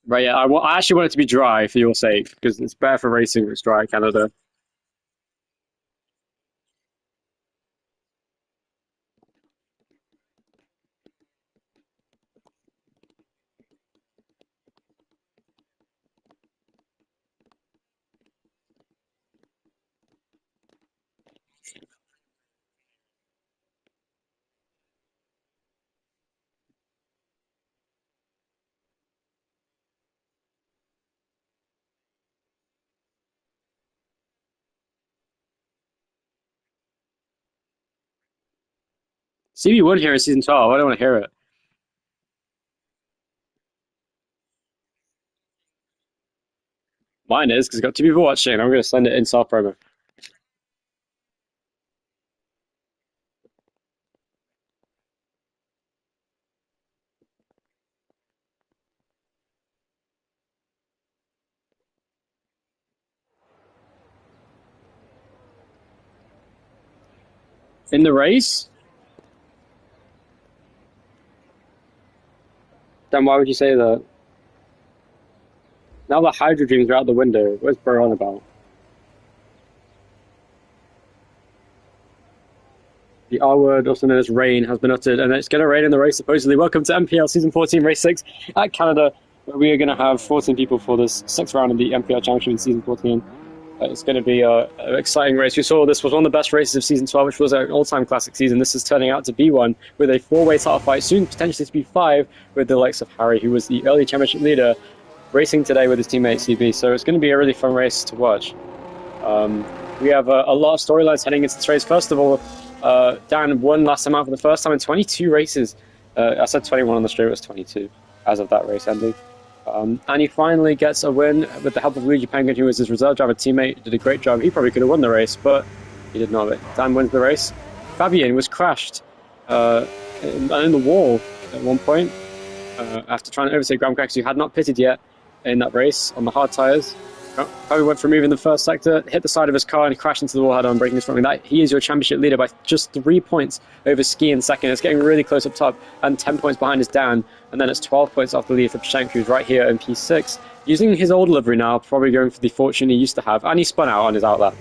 Right, yeah, I actually want it to be dry for your sake, because it's better for racing if it's dry, Canada. CB Wood here in season 12. I don't want to hear it. Mine is, because it's got two people watching. I'm going to send it in self promo. In the race? Then why would you say that? Now the Hydro Dreams are out the window. What's Bro on about? The R word, also known as rain, has been uttered, and it's going to rain in the race, supposedly. Welcome to NPL Season 14, Race 6 at Canada, where we are going to have 14 people for this sixth round of the NPL Championship in Season 14. It's going to be an exciting race. We saw this was one of the best races of Season 12, which was an all-time classic season. This is turning out to be one with a four-way title fight, soon potentially to be five, with the likes of Harry, who was the early championship leader, racing today with his teammate CB. So it's going to be a really fun race to watch. We have a lot of storylines heading into this race. First of all, Dan won last time out for the first time in 22 races. I said 21 on the straight, it was 22 as of that race ending. And he finally gets a win with the help of Luigi Penguin, who was his reserve driver teammate. Did a great job. He probably could have won the race, but he did not. Dan wins the race. Fabian was crashed in the wall at one point after trying to overtake Graham Crackers, who had not pitted yet in that race on the hard tyres. Fabian went for a move in the first sector, hit the side of his car and crashed into the wall head-on, breaking his front wing. That he is your championship leader by just 3 points over Ski in second. It's getting really close up top, and 10 points behind is Dan, and then it's 12 points off the lead for Pshenk, who's right here in P6, using his old livery now, probably going for the fortune he used to have, and he spun out on his outlet.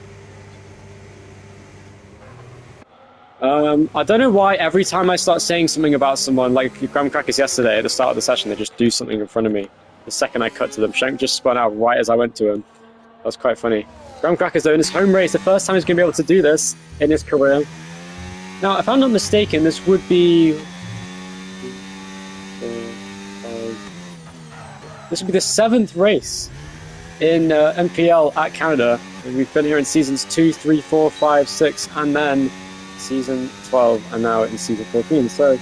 I don't know why every time I start saying something about someone, like Graham Crackers yesterday at the start of the session, they just do something in front of me. The second I cut to them, Shank just spun out right as I went to him. That was quite funny. Graham Crackers, though, in his home race, the first time he's going to be able to do this in his career. Now, if I'm not mistaken, this would be... This would be the 7th race in NPL at Canada. We've been here in seasons 2, 3, 4, 5, 6, and then season 12, and now in season 14. So,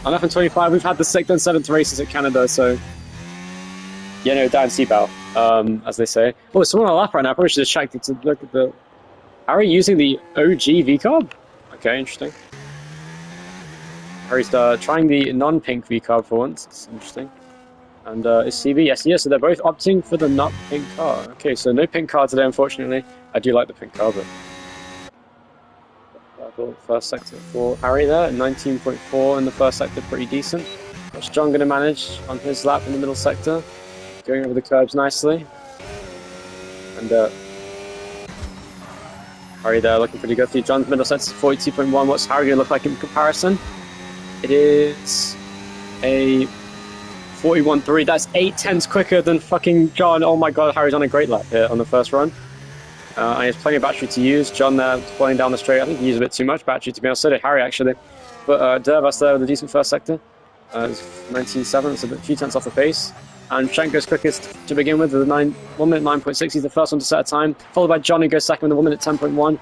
on F25, we've had the 6th and 7th races at Canada, so... Yeah, no, Dan Seabell, as they say. Oh, someone on a lap right now. I probably should have checked to look at the... Harry using the OG V-carb? Okay, interesting. Harry's trying the non-pink V-carb for once. It's interesting. And is CB? Yes, yes, so they're both opting for the not pink car. Okay, so no pink car today, unfortunately. I do like the pink car, but... First sector for Harry there, 19.4 in the first sector, pretty decent. What's John going to manage on his lap in the middle sector? Going over the curbs nicely. And Harry there looking pretty good. For John's middle sector is 42.1. What's Harry going to look like in comparison? It is a 41.3. That's 8/10 quicker than fucking John. Oh my god, Harry's on a great lap here on the first run. And he has plenty of battery to use. John there pulling down the straight. I think he used a bit too much battery, to be honest. So did Harry, actually. But Dervas there with a decent first sector. It's 19.7. It's a few tenths off the pace. And Shank goes quickest to begin with 1 minute 9.6. He's the first one to set a time. Followed by John, who goes second with 1 minute 10.1.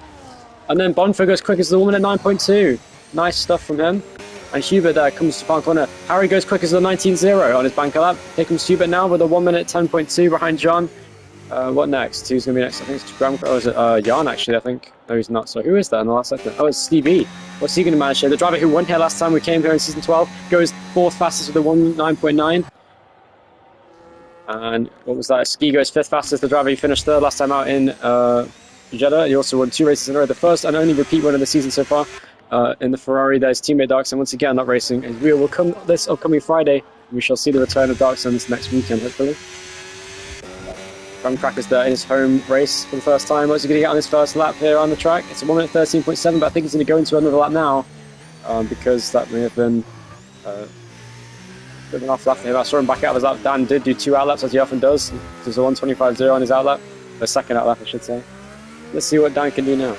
And then Bonfer goes quickest with 1 minute 9.2. Nice stuff from him. And Hubert there comes to Park Corner. Harry goes quickest with a 19.0 on his banker lap. Here comes Hubert now with a 1 minute 10.2 behind John. What next? Who's going to be next? I think it's Graham. Oh, is it Jan, actually, I think. No, he's not. So who is that in the last sector? Oh, it's Steve E. What's he going to manage here? The driver who won here last time we came here in Season 12 goes 4th fastest with a 1.9.9. And what was that? Ski goes 5th fastest. The driver who finished 3rd last time out in Jeddah. He also won 2 races in a row. The first and only repeat win of the season so far in the Ferrari. There's teammate Darkson once again not racing. His wheel will come this upcoming Friday We shall see the return of Dark Suns next weekend, hopefully. Cracker's there in his home race for the first time. What's he going to get on his first lap here on the track? It's a 1 minute 13.7, but I think he's going to go into another lap now because that may have been a bit of an off lap for him. I saw him back out of his lap. Dan did do 2 outlaps, as he often does. There's a 1:25.0 on his outlap, the second outlap, I should say. Let's see what Dan can do now.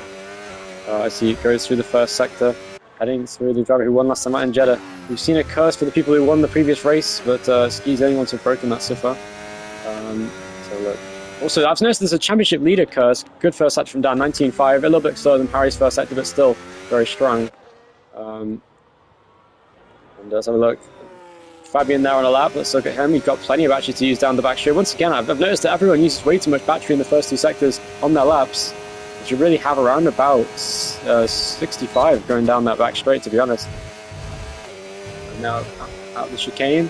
As he goes through the first sector, heading through the driver who won last time out in Jeddah. We've seen a curse for the people who won the previous race, but Ski's the only ones who've broken that so far. So look. Also, I've noticed there's a championship leader curse. Good first sector from Dan, 19.5. A little bit slower than Harry's first sector, but still very strong. And let's have a look. Fabian there on a lap. Let's look at him. He's got plenty of battery to use down the back straight. Once again, I've noticed that everyone uses way too much battery in the first 2 sectors on their laps. You should really have around about 65 going down that back straight, to be honest. And now out the chicane.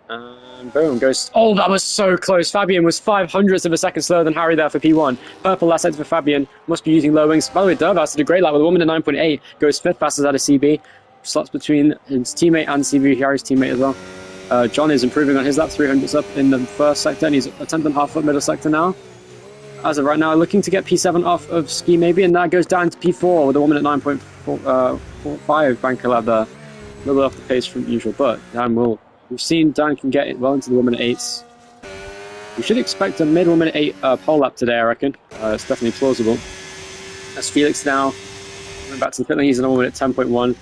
And boom, goes... Oh, that was so close. Fabian was 0.05 of a second slower than Harry there for P1. Purple last sector for Fabian. Must be using low wings. By the way, Dervas did a great lap with a 1 minute 9.8. Goes 5th fastest out of CB. Slots between his teammate and CB, Harry's teammate as well. John is improving on his lap. 300s up in the first sector, and he's a 10.5 foot middle sector now. As of right now, looking to get P7 off of Ski maybe, and that goes down to P4 with a 1 minute 9.45 banker lap there. A little bit off the pace from usual, but Dan will... We've seen Dan can get it well into the 1 minute 8s. We should expect a mid 1 minute 8 pole lap today, I reckon. It's definitely plausible. That's Felix now. Going back to the pit lane, he's in a 1 minute 10.1.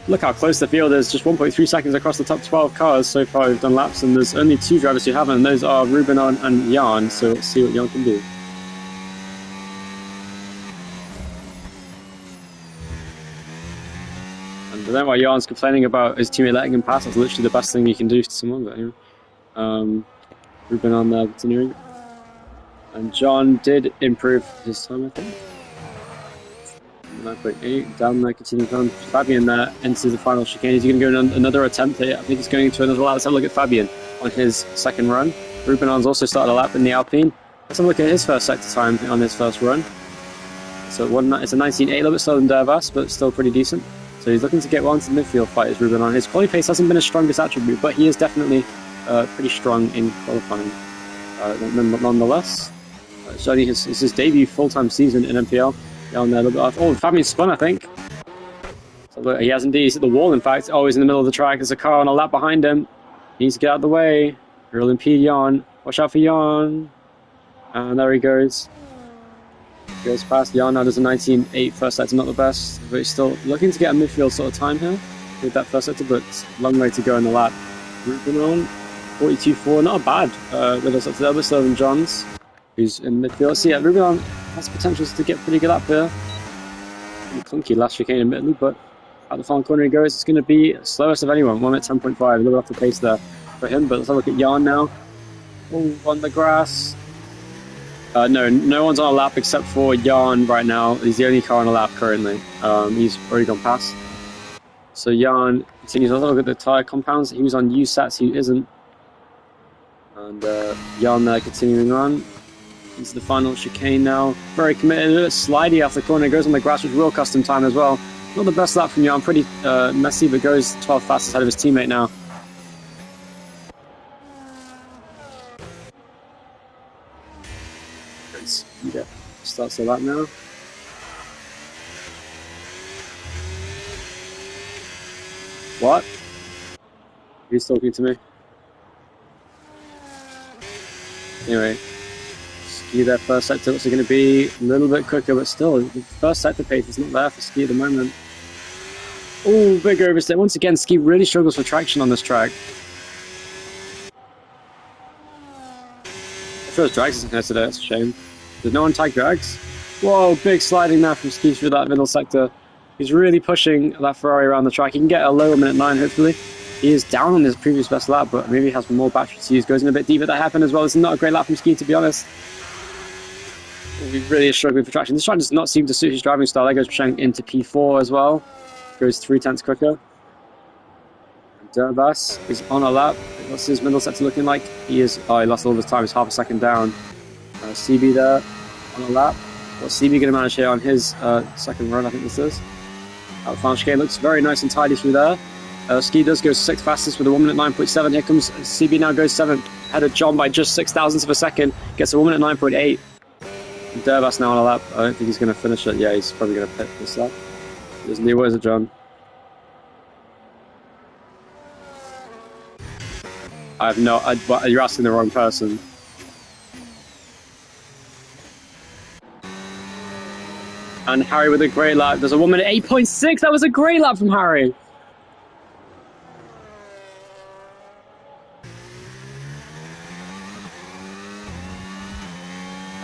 Look how close the field is, just 1.3 seconds across the top 12 cars so far who've done laps, and there's only 2 drivers who haven't, and those are Ruben and Jan, so let's see what Jan can do. And then while Jan's complaining about his teammate letting him pass, that's literally the best thing you can do to someone, but anyway. Ruben on there continuing. And John did improve his time, I think. 9.8, down there, continuing on. Fabian there enters the final chicane. He's going to go in another attempt here. I think he's going into another lap. Let's have a look at Fabian on his second run. Ruben On's also started a lap in the Alpine. Let's have a look at his first sector time on his first run. So it's a 19.8, a little bit slower than Dervas, but still pretty decent. So he's looking to get well into the midfield fight as Ruben On. His quality pace hasn't been his strongest attribute, but he is definitely pretty strong in qualifying nonetheless. It's only his debut full-time season in NPL. Down there a little bit off. Oh, Fabian spun, I think. So he has indeed. He's at the wall, in fact. Oh, he's in the middle of the track. There's a car on a lap behind him. He needs to get out of the way. He'll impede Jan. Watch out for Jan. And there he goes. Goes past Jan. Now there's a 19.8 first sector, not the best, but he's still looking to get a midfield sort of time here with that first sector, but long way to go in the lap. Ruben on 42.4, not a bad middle sector there, but slower than John's, who's in midfield. So yeah, Ruben on has potentials to get pretty good up here. Clunky last chicane admittedly, but at the final corner he goes. It's going to be slowest of anyone, 1 minute 10.5, a little off the pace there for him, but let's have a look at Jan now. Oh, on the grass. No one's on a lap except for Jan right now. He's the only car on a lap currently. He's already gone past. So Jan continues. Let's look at the tyre compounds. He was on USATs, he isn't. And Jan there continuing on. Into the final chicane now. Very committed, a little slidey off the corner. Goes on the grass, which will cost him time as well. Not the best lap from Jan. Pretty messy, but goes 12th fastest ahead of his teammate now. Yeah, starts the lap now. What? He's talking to me. Anyway, Ski there first sector looks going to be a little bit quicker, but still, the first sector pace is not there for Ski at the moment. Oh, big overstep. Once again, Ski really struggles for traction on this track. I feel drags isn't here today, that's a shame. There's no one-tag drags. Whoa, big sliding there from Ski through that middle sector. He's really pushing that Ferrari around the track. He can get a lower minute 9, hopefully. He is down on his previous best lap, but maybe he has more battery to use. Goes in a bit deeper. That happened as well. This is not a great lap from Ski, to be honest. He really is struggling for traction. This track does not seem to suit his driving style. That goes Cheng into P4 as well. Goes 0.3 quicker. Dervas is on a lap. What's his middle sector looking like? He lost all of his time. He's half a second down. CB there on a lap. What's CB going to manage here on his second run, I think this is. Out the final chicane looks very nice and tidy through there. Ski does go 6th fastest with a 1 minute 9.7. Here comes CB, now goes 7th. Ahead of John by just 6,000ths of a second. Gets a 1 minute 9.8. Dervas now on a lap. I don't think he's going to finish it. Yeah, he's probably going to pit this lap. Isn't he? Where's it, John? I have no... you're asking the wrong person. And Harry with a great lap. There's a 1 minute 8.6. That was a great lap from Harry.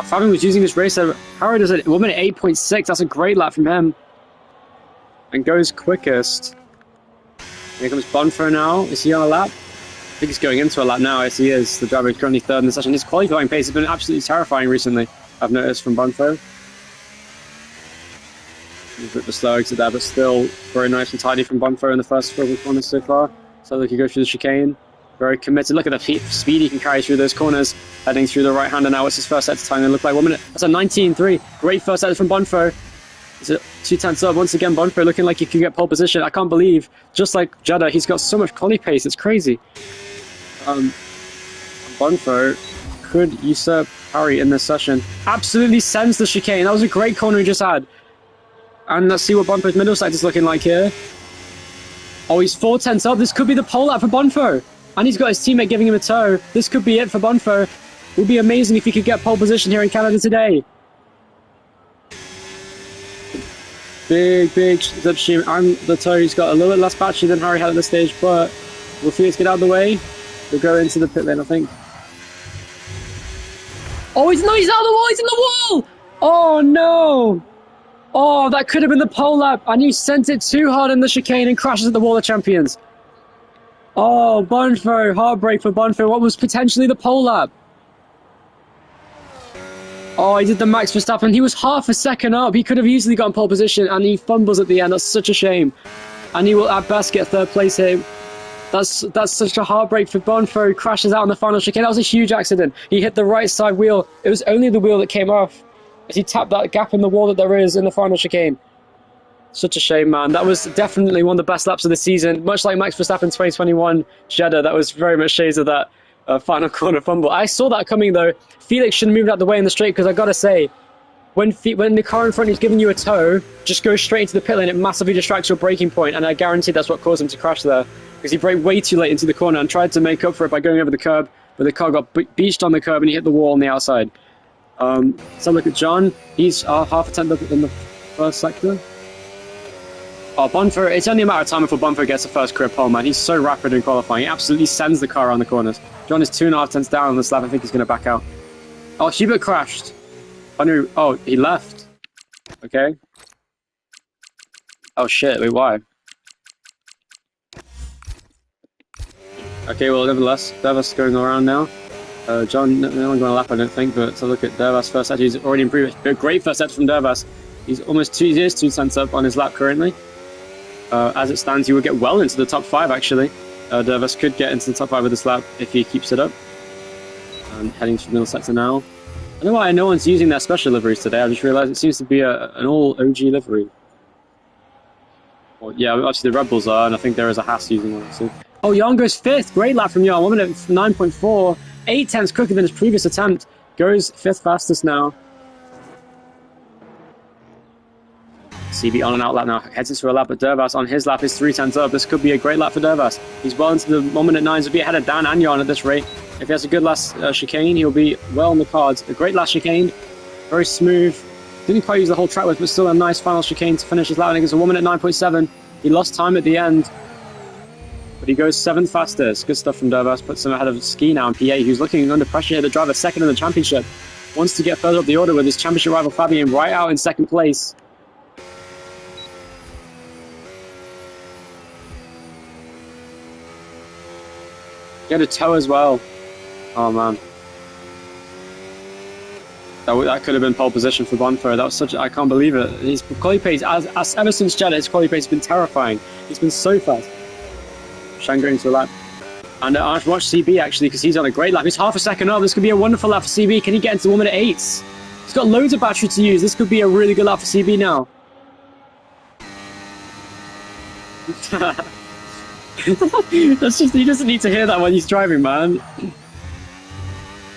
Fabian was using this race. Harry does a 1 minute 8.6. That's a great lap from him. And goes quickest. Here comes Bonfo now. Is he on a lap? I think he's going into a lap now. Yes, he is. The driver is currently 3rd in the session. His qualifying pace has been absolutely terrifying recently, I've noticed, from Bonfo. A bit of a slow exit there, but still very nice and tidy from Bonfo in the first 4 corners so far. So look, he goes through the chicane. Very committed. Look at the speed he can carry through those corners. Heading through the right-hander now. What's his first set time? It look like 1 minute. That's a 19.3. Great first set from Bonfo. It's a 2/10 up. Once again, Bonfo looking like he can get pole position. I can't believe, just like Jeddah, he's got so much quali pace. It's crazy. Bonfo could usurp Harry in this session. Absolutely sends the chicane. That was a great corner he just had. And let's see what Bonfo's middle side is looking like here. Oh, he's 4/10 up. This could be the pole lap for Bonfo. And he's got his teammate giving him a tow. This could be it for Bonfo. It would be amazing if he could get pole position here in Canada today. Big upstream. And the tow, he's got a little bit less battery than Harry had at this stage, but we'll Felix get out of the way. We'll go into the pit lane, I think. Oh, he's out of the wall. He's in the wall. Oh, no. Oh, that could have been the pole lap. And he sent it too hard in the chicane and crashes at the wall of champions. Oh, Bonfo. Heartbreak for Bonfo. What was potentially the pole lap? Oh, he did the Max Verstappen. He was half a second up. He could have easily gotten pole position, and he fumbles at the end. That's such a shame. And he will at best get 3rd place here. That's such a heartbreak for Bonfo. He crashes out on the final chicane. That was a huge accident. He hit the right side wheel. It was only the wheel that came off as he tapped that gap in the wall that there is in the final chicane. Such a shame, man. That was definitely one of the best laps of the season. Much like Max Verstappen 2021 Jeddah, that was very much shades of that final corner fumble. I saw that coming, though. Felix should have moved out the way in the straight, because I got to say, when the car in front is giving you a tow, just go straight into the pit lane. It massively distracts your braking point, and I guarantee that's what caused him to crash there, because he braked way too late into the corner and tried to make up for it by going over the curb, but the car got beached on the curb and he hit the wall on the outside. So look at John. He's half a tenth up in the first sector. Oh, Bonfo, it's only a matter of time before Bonfo gets the first career pole, man. He's so rapid in qualifying. He absolutely sends the car around the corners. John is 2.5 tenths down on this lap. I think he's going to back out. Oh, Hubert crashed. Oh, he left. Okay. Oh, shit. Wait, why? Okay, well, nevertheless, Dervas going around now. John, no one going to lap, I don't think, but to look at Dervas first set, he's already improved. A great first set from Dervas. He is 2 cents up on his lap currently. As it stands, he will get well into the top 5, actually. Dervas could get into the top 5 with this lap if he keeps it up. Heading to the middle sector now. I don't know why no one's using their special liveries today. I just realised it seems to be an all OG livery. Well, yeah, obviously the Red Bulls are, and I think there is a Haas using one. So. Oh, Jan goes 5th. Great lap from Jan. 1 minute 9.4. 8 tenths quicker than his previous attempt. Goes 5th fastest now. CB on and out lap now. Heads into a lap, but Dervas on his lap is 3 tenths up. This could be a great lap for Dervas. He's well into the 1 minute 9s. He'll be ahead of Dan and Jan at this rate. If he has a good last chicane, he'll be well on the cards. A great last chicane. Very smooth. Didn't quite use the whole track width, but still a nice final chicane to finish his lap. I think it's a 1 minute 9.7. He lost time at the end, but he goes 7th fastest. Good stuff from Dervas. Puts him ahead of Ski now and PA, who's looking under pressure here. The driver 2nd in the championship. Wants to get further up the order with his championship rival Fabian right out in 2nd place. Get a tow as well. Oh man, that could have been pole position for Bonfo. That was such. I can't believe it. His quali pace, as ever since Jeddah, his quali pace has been terrifying. He's been so fast. Shang going to a lap, and I've watched CB actually because he's on a great lap. He's half a second up. This could be a wonderful lap for CB. Can he get into 1 minute 8s? He's got loads of battery to use. This could be a really good lap for CB now. That's just, he doesn't need to hear that when he's driving, man.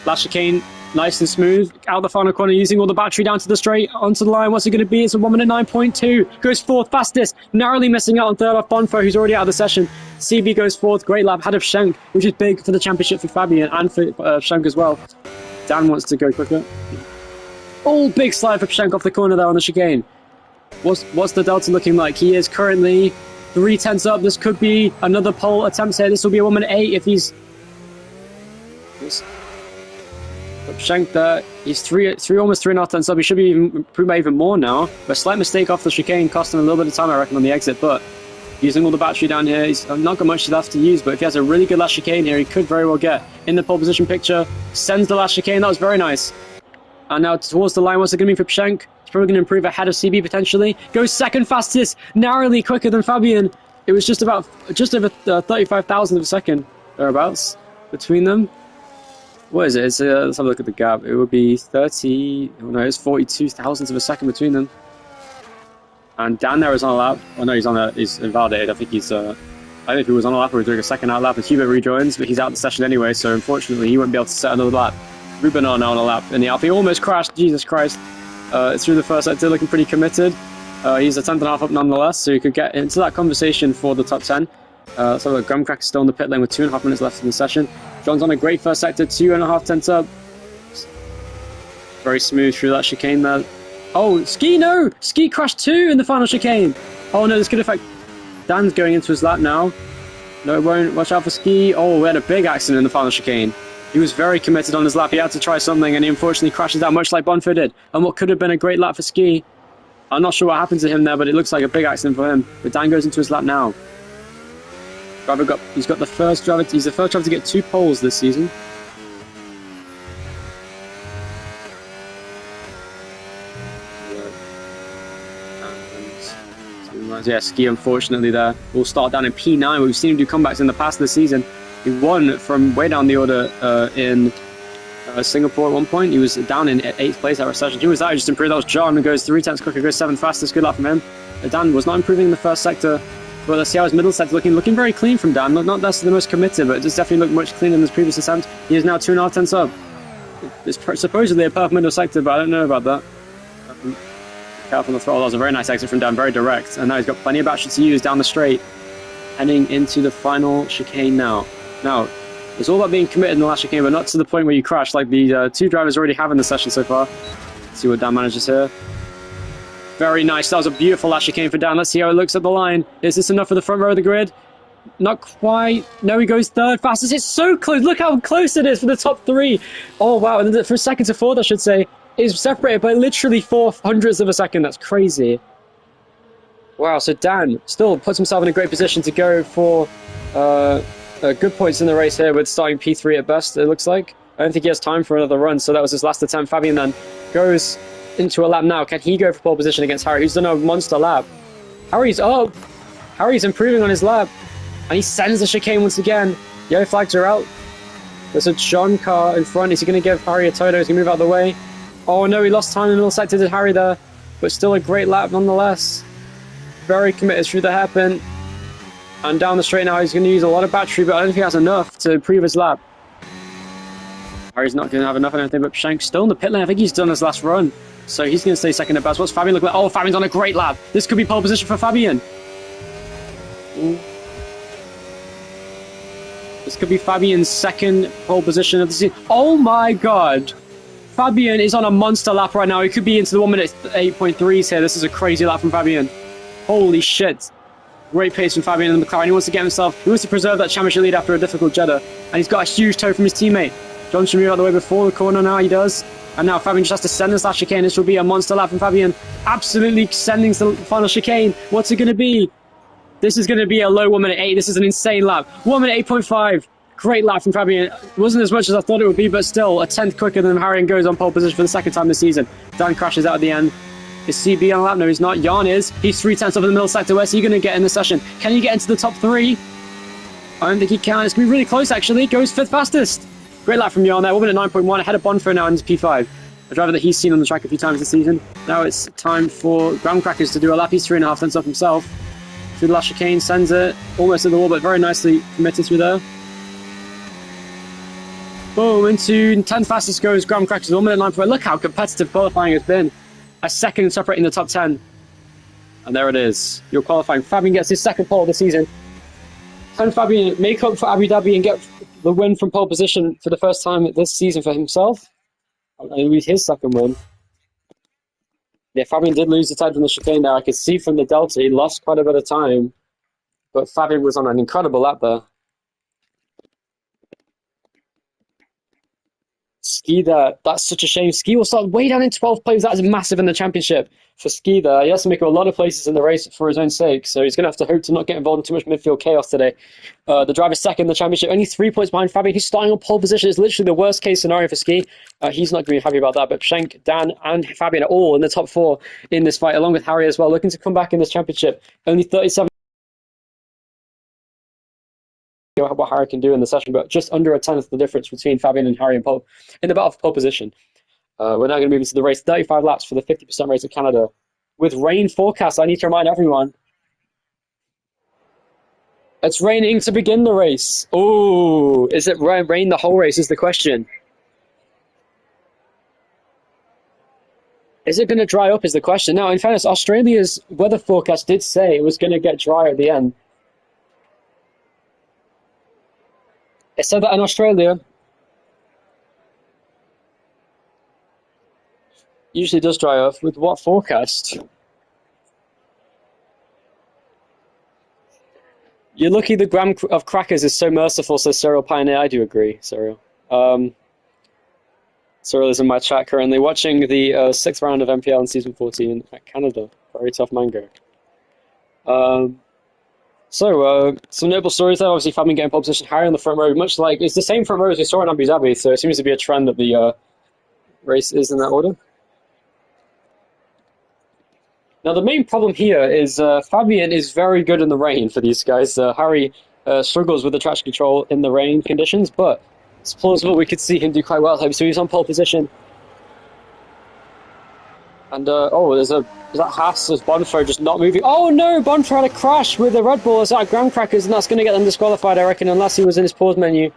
Last chicane, nice and smooth. Out the final corner, using all the battery down to the straight, onto the line. What's it going to be? It's a 1 minute 9.2. Goes fourth, fastest. Narrowly missing out on third off Bonfo, who's already out of the session. CB goes fourth. Great lap, ahead of Schenk, which is big for the championship for Fabian and for Schenk as well. Dan wants to go quicker. Oh, big slide for Schenk off the corner there on the chicane. What's the delta looking like? He is currently 3/10 up. This could be another pole attempt here. This will be a 1 minute 8 if he's... Schenk there, he's almost 3.5 tenths up. He should be improved by even more now. But a slight mistake off the chicane cost him a little bit of time, I reckon, on the exit. But using all the battery down here, he's not got much left to use. But if he has a really good last chicane here, he could very well get in the pole position picture. Sends the last chicane. That was very nice. And now towards the line, what's it going to be for Schenk? He's probably going to improve ahead of CB potentially. Goes second fastest, narrowly quicker than Fabian. It was just over 35,000 of a second, thereabouts, between them. What is it? Let's have a look at the gap. It would be 30... Oh no, it's 42 thousandths of a second between them. And Dan there is on a lap. Oh no, he's invalidated. I think he's... I don't know if he was on a lap or he's doing a second out lap. And Hubert rejoins, but he's out of the session anyway, so unfortunately he won't be able to set another lap. Ruben are now on a lap in the Alpha. He almost crashed. Jesus Christ. It's through the first sector, looking pretty committed. He's a 10.5 up nonetheless, so he could get into that conversation for the top 10. So the Grumcrack is still in the pit lane with 2.5 minutes left in the session. John's on a great first sector, 2.5 tenths up. Very smooth through that chicane there. Oh, Ski, no! Ski crashed 2 in the final chicane. Oh no, this could affect... Dan's going into his lap now. No, it won't. Watch out for Ski. Oh, we had a big accident in the final chicane. He was very committed on his lap. He had to try something, and he unfortunately crashes out, much like Bonfo did. And what could have been a great lap for Ski. I'm not sure what happened to him there, but it looks like a big accident for him. But Dan goes into his lap now. He's the first driver to get 2 poles this season. Yeah, Ski unfortunately there will start down in P9. We've seen him do comebacks in the past this season. He won from way down the order in Singapore at one point. He was down in 8th place at recession. Who was that? He just improved. That was John, who goes 3 tenths quicker, goes 7th fastest. Good luck from him. Dan was not improving in the first sector. But let's see how his middle sector looking very clean from Dan. Not that's the most committed, but it does definitely look much cleaner than his previous attempt. He is now 2.5 tenths up. It's supposedly a perfect middle sector, but I don't know about that. Careful on the throttle. That was a very nice exit from Dan, very direct. And now he's got plenty of battery to use down the straight, heading into the final chicane now. Now, it's all about being committed in the last chicane, but not to the point where you crash, like the 2 drivers already have in the session so far. Let's see what Dan manages here. Very nice. That was a beautiful last chicane for Dan. Let's see how it looks at the line. Is this enough for the front row of the grid? Not quite. No, he goes 3rd fastest. It's so close. Look how close it is for the top 3. Oh, wow. And for 2nd to 4th, I should say, is separated by literally 400ths of a second. That's crazy. Wow, so Dan still puts himself in a great position to go for good points in the race here with starting P3 at best, it looks like. I don't think he has time for another run, so that was his last attempt. Fabian then goes into a lap now. Can he go for pole position against Harry, who's done a monster lap? Harry's up. Harry's improving on his lap. And he sends the chicane once again. Yellow flags are out. There's a John car in front. Is he going to give Harry a Toto? He's going to move out of the way. Oh no, he lost time in the middle sector, did Harry there. But still a great lap nonetheless. Very committed through the hairpin. And down the straight now, he's going to use a lot of battery, but I don't think he has enough to improve his lap. Harry's not going to have enough of anything, but Shank's still in the pit lane. I think he's done his last run. So he's going to stay second at best. What's Fabian look like? Oh, Fabian's on a great lap. This could be pole position for Fabian. Ooh. This could be Fabian's 2nd pole position of the season. Oh my god. Fabian is on a monster lap right now. He could be into the 1 minute 8.3s here. This is a crazy lap from Fabian. Holy shit. Great pace from Fabian in the McLaren. He wants to preserve that championship lead after a difficult Jeddah. And he's got a huge tow from his teammate. John should move out of the way before the corner now. He does. And now Fabian just has to send this last chicane. This will be a monster lap from Fabian. Absolutely sending the final chicane. What's it going to be? This is going to be a low 1 minute 8. This is an insane lap. 1 minute 8.5. Great lap from Fabian. It wasn't as much as I thought it would be, but still a 10th quicker than Harry and goes on pole position for the 2nd time this season. Dan crashes out at the end. Is CB on a lap? No, he's not. Jan is. He's 3 tenths over the middle sector. Where's he going to get in the session? Can he get into the top 3? I don't think he can. It's going to be really close, actually. Goes 5th fastest. Great lap from Jan there. 1 minute 9.1 ahead of Bonfo now into P5. A driver that he's seen on the track a few times this season. Now it's time for Groundcrackers to do a lap. He's 3.5 tenths up himself. through the last chicane, sends it almost at the wall, but very nicely committed through there. Boom, into 10th fastest goes Graham Crackers, 1 minute 9.4. Look how competitive qualifying has been. A second separating the top 10. And there it is. Your qualifying. Fabian gets his second pole of the season. Can Fabian make up for Abu Dhabi and get the win from pole position for the first time this season for himself? And lose his second win. Yeah, Fabian did lose the time from the chicane there. I could see from the delta he lost quite a bit of time. But Fabian was on an incredible lap there. Ski there, that's such a shame. Ski will start way down in 12th place. That is massive in the championship for Ski there. He has to make up a lot of places in the race for his own sake, so he's going to have to hope to not get involved in too much midfield chaos today. The driver's second in the championship, only 3 points behind Fabian. He's starting on pole position. It's literally the worst case scenario for Ski. He's not going to be happy about that, but Schenk, Dan, and Fabian are all in the top 4 in this fight, along with Harry as well, looking to come back in this championship. Only 37. What Harry can do in the session, but just under a tenth the difference between Fabian and Harry in the battle for pole position. We're now going to move into the race, 35 laps for the 50% race of Canada. With rain forecast, I need to remind everyone, it's raining to begin the race. Oh, is it rain the whole race is the question. Is it going to dry up is the question. Now, in fairness, Australia's weather forecast did say it was going to get dry at the end. It said that in Australia, usually does dry up. With what forecast? You're lucky the gram of crackers is so merciful, says Cyril Pioneer. I do agree, Cyril. Cyril is in my chat currently, watching the 6th round of NPL in Season 14 at Canada. Very tough mango. So, some notable stories there. Obviously, Fabian getting pole position, Harry on the front row, much like it's the same front row as we saw in Abu Dhabi, so it seems to be a trend that the race is in that order. Now, the main problem here is Fabian is very good in the rain for these guys. Harry struggles with the traction control in the rain conditions, but it's plausible we could see him do quite well. So he's on pole position. And, is that Haas? Is Bonfer just not moving? Oh no, Bonfer had a crash with the Red Bull. It's like Graham Crackers, and that's going to get them disqualified, I reckon, unless he was in his pause menu.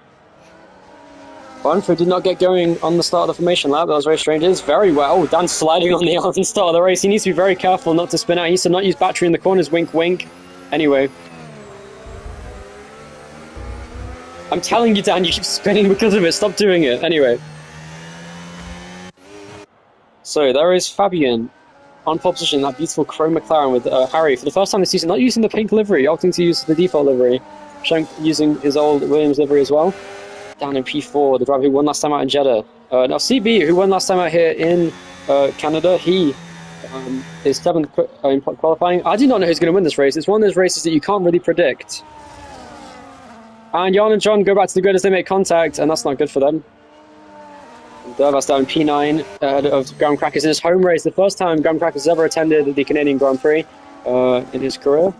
Bonfer did not get going on the start of the formation lap. That was very strange. It is very well. Oh, Dan's sliding on the start of the race. He needs to be very careful not to spin out. He needs to not use battery in the corners. Wink, wink. Anyway. I'm telling you, Dan, you keep spinning because of it. Stop doing it. Anyway. So there is Fabian on pole position, that beautiful chrome McLaren with Harry for the first time this season, not using the pink livery, opting to use the default livery. Schenk using his old Williams livery as well. Down in P4, the driver who won last time out in Jeddah. Now CB, who won last time out here in Canada, he is 7th in qualifying. I do not know who's going to win this race. It's one of those races that you can't really predict. And Jan and John go back to the grid as they make contact, and that's not good for them. Dervas down P9 of Graham Crackers in his home race. The first time Graham Crackers has ever attended the Canadian Grand Prix in his career.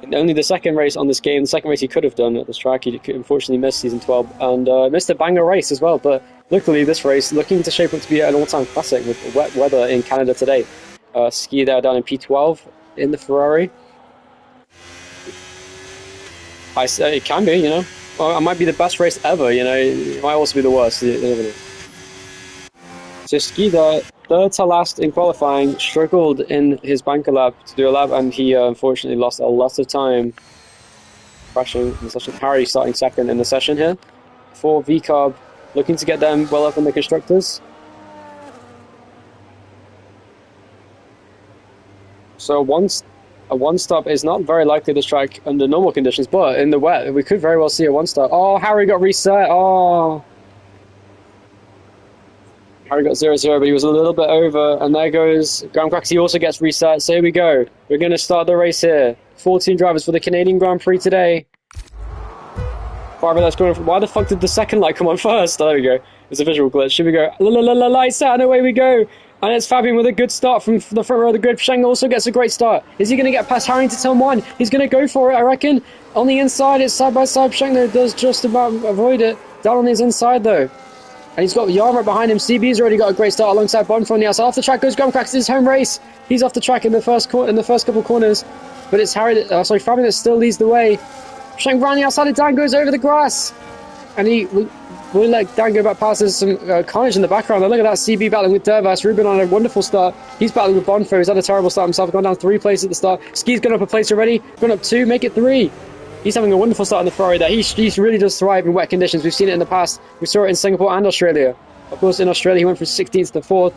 And only the second race on this game, the second race he could have done at this track. He unfortunately missed Season 12 and missed a banger race as well. But luckily this race looking to shape up to be an all-time classic with wet weather in Canada today. Ski there down in P12 in the Ferrari. I say it can be, you know. Well, it might be the best race ever, you know. It might also be the worst. You never know. So Ski there, third to last in qualifying, struggled in his banker lap to do a lap, and he unfortunately lost a lot of time crashing in the session. Harry starting second in the session here for VCARB, looking to get them well up in the constructors. So a one-stop is not very likely this track under normal conditions, but in the wet, we could very well see a one-stop. Oh, Harry got reset. Oh. Harry got 0-0, but he was a little bit over, and there goes Graham Crackers. He also gets reset, so here we go. We're going to start the race here. 14 drivers for the Canadian Grand Prix today. Why the fuck did the second light come on first? Oh, there we go. It's a visual glitch. Here we go. Lights out, and away we go. And it's Fabian with a good start from the front row of the grid. Schenk also gets a great start. Is he going to get past Harry to turn 1? He's going to go for it, I reckon. On the inside, it's side by side. Schenk though does just about avoid it. Down on his inside, though. And he's got Yarn right behind him. CB's already got a great start alongside Bonfire on the outside. Off the track goes Grumcrack. It's his home race. He's off the track in the first couple corners. But it's Fabian that still leads the way. Shank round the outside of Dan, goes over the grass. And we'll let Dan go back past. There's some carnage in the background. Look at that, CB battling with Dervas. Ruben on a wonderful start. He's battling with Bonfire. He's had a terrible start himself. Gone down 3 places at the start. Ski's gone up a place already. Gone up 2, make it 3. He's having a wonderful start on the Ferrari there. He really does thrive in wet conditions. We've seen it in the past. We saw it in Singapore and Australia. Of course, in Australia, he went from 16th to 4th.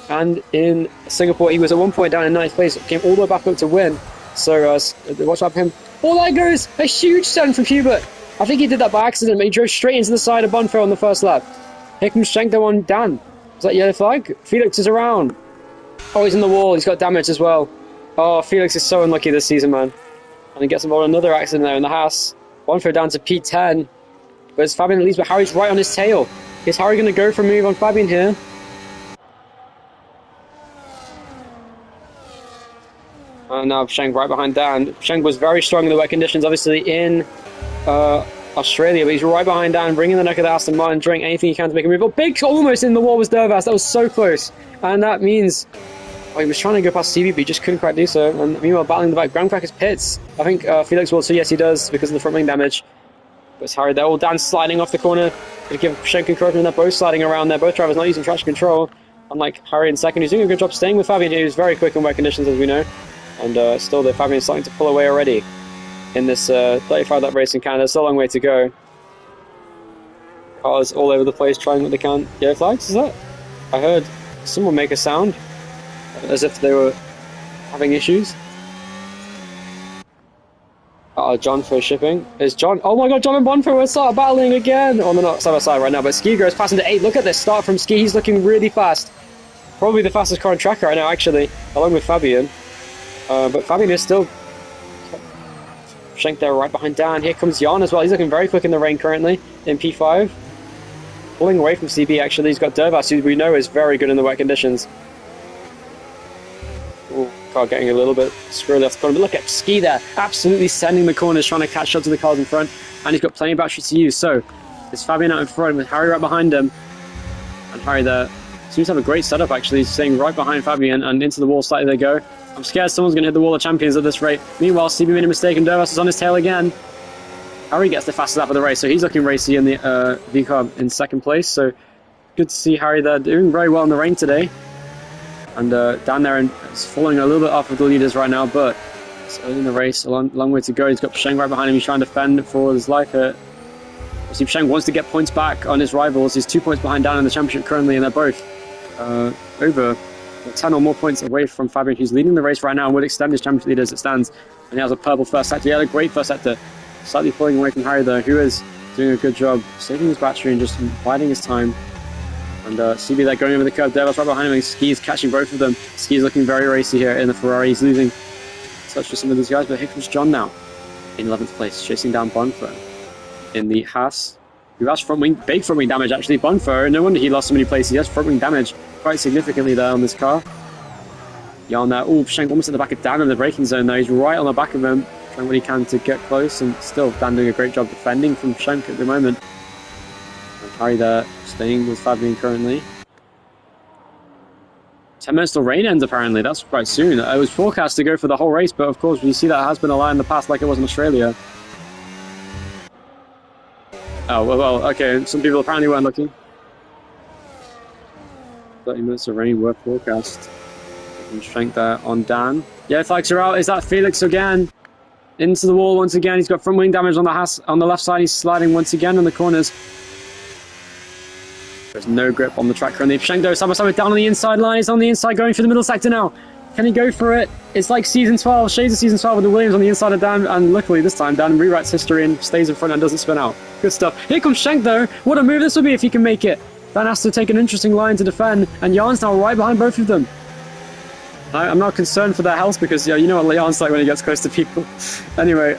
And in Singapore, he was at one point down in 9th place. Came all the way back up to win. So watch out for him. Oh, there goes a huge turn from Hubert. I think he did that by accident, but he drove straight into the side of Bonfire on the first lap. Here comes Shank though on Dan. Is that yellow flag? Felix is around. Oh, he's in the wall. He's got damage as well. Oh, Felix is so unlucky this season, man. And he gets involved in another accident there in the Haas. Bonfire down to P10. But it's Fabian at least, but Harry's right on his tail. Is Harry going to go for a move on Fabian here? And now Shank right behind Dan. Shank was very strong in the wet conditions, obviously in Australia, but he's right behind Dan, bringing the neck of the Aston Martin, doing anything he can to make a move. Oh, big, almost in the wall was Dervas. That was so close. And that means he was trying to go past CB, but he just couldn't quite do so. And meanwhile, battling the back, Grumcracker's pits. I think Felix will too. Yes, he does, because of the front wing damage. But it's Harry there. All Dan sliding off the corner to give Shank encouragement. They're both sliding around there. Both drivers not using traction control. Unlike Harry in second, who's doing a good job staying with Fabian, who's very quick in wet conditions, as we know. And still, the Fabian's starting to pull away already in this 35-lap race in Canada. Still a long way to go. Cars all over the place trying what they can. Yellow flags, is that? I heard someone make a sound as if they were having issues. John for shipping. Is John? Oh my god, John and Bonfire will start battling again. Oh, they're not side by side right now, but Ski goes passing to 8. Look at this start from Ski. He's looking really fast. Probably the fastest car on track right now, actually, along with Fabian. But Fabian is still Shank there right behind Dan. Here comes Jan as well. He's looking very quick in the rain currently in P5. Pulling away from CB actually. He's got Dervas, who we know is very good in the wet conditions. Ooh, car getting a little bit squirrely off the corner. But look at Ski there, absolutely sending the corners, trying to catch up to the cars in front. And he's got plenty of battery to use. So it's Fabian out in front with Harry right behind him. And Harry there seems to have a great setup actually. He's staying right behind Fabian and into the wall slightly they go. I'm scared someone's going to hit the wall of champions at this rate. Meanwhile, CB made a mistake and Dervas is on his tail again. Harry gets the fastest lap of the race, so he's looking racy in the V-car in second place. So good to see Harry there doing very well in the rain today. And down there is falling a little bit off of the leaders right now, but it's early in the race, a long way to go. He's got Psheng right behind him. He's trying to defend for his life here. See, Psheng wants to get points back on his rivals. He's 2 points behind Dan in the championship currently, and they're both over 10 or more points away from Fabian, who's leading the race right now and would extend his championship lead as it stands. And he has a purple first sector. He had a great first sector. Slightly pulling away from Harry though, who is doing a good job saving his battery and just biding his time. And CB there going over the curve. Dervas right behind him, and Ski's catching both of them. Ski's looking very racy here in the Ferrari. He's losing touch with some of these guys, but here comes John now in 11th place, chasing down Bonfire in the Haas. Who has big front wing damage actually. Bonfire, no wonder he lost so many places. He has front wing damage quite significantly there on this car. Yarn there. Oh, Shank almost at the back of Dan in the braking zone though. He's right on the back of him, trying what he can to get close, and still Dan doing a great job defending from Shank at the moment. And Harry there staying with Fabian currently. 10 minutes till rain ends apparently. That's quite soon. It was forecast to go for the whole race, but of course we see that has been a lie in the past like it was in Australia. Oh, well, okay. Some people apparently weren't looking. 30 minutes of rain were forecast. Strength there on Dan. Yeah, flags are out. Is that Felix again? Into the wall once again. He's got front wing damage on the left side. He's sliding once again in the corners. There's no grip on the track currently. Pshengdo side by side down on the inside line. He's on the inside going through the middle sector now. Can he go for it? It's like season 12, shades of season 12 with the Williams on the inside of Dan, and luckily this time Dan rewrites history and stays in front and doesn't spin out. Good stuff. Here comes Shank though. What a move this will be if he can make it. Dan has to take an interesting line to defend, and Jan's now right behind both of them. I'm not concerned for their health because you know what Jan's like when he gets close to people. Anyway,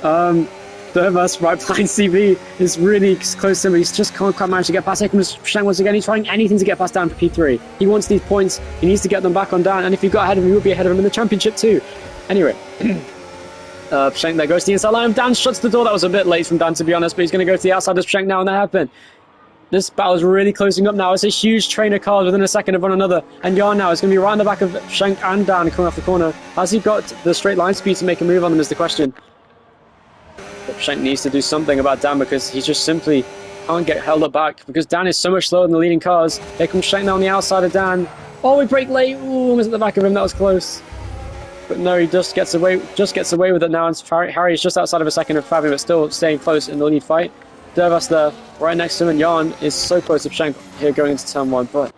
Dervas right behind CB is really close to him, but he just can't quite manage to get past. Here comes Shank once again. He's trying anything to get past Dan for P3. He wants these points. He needs to get them back on Dan, and if he got ahead of him, he would be ahead of him in the championship too. Anyway, Shank there goes to the inside line. Dan shuts the door. That was a bit late from Dan, to be honest, but he's going to go to the outside of Shank now, and that happened. This battle is really closing up now. It's a huge train of cars within a second of one another. And Jan now is going to be right on the back of Schenk and Dan coming off the corner. Has he got the straight line speed to make a move on them is the question. But Schenk needs to do something about Dan because he just simply can't get held up back because Dan is so much slower than the leading cars. Here comes Schenk now on the outside of Dan. Oh, we brake late. Ooh, almost at the back of him. That was close. But no, he just gets away with it now. And Harry is just outside of a second of Fabian, but still staying close in the lead fight. Dervas there, right next to him, and Jan is so close to Schenk here going into turn 1, but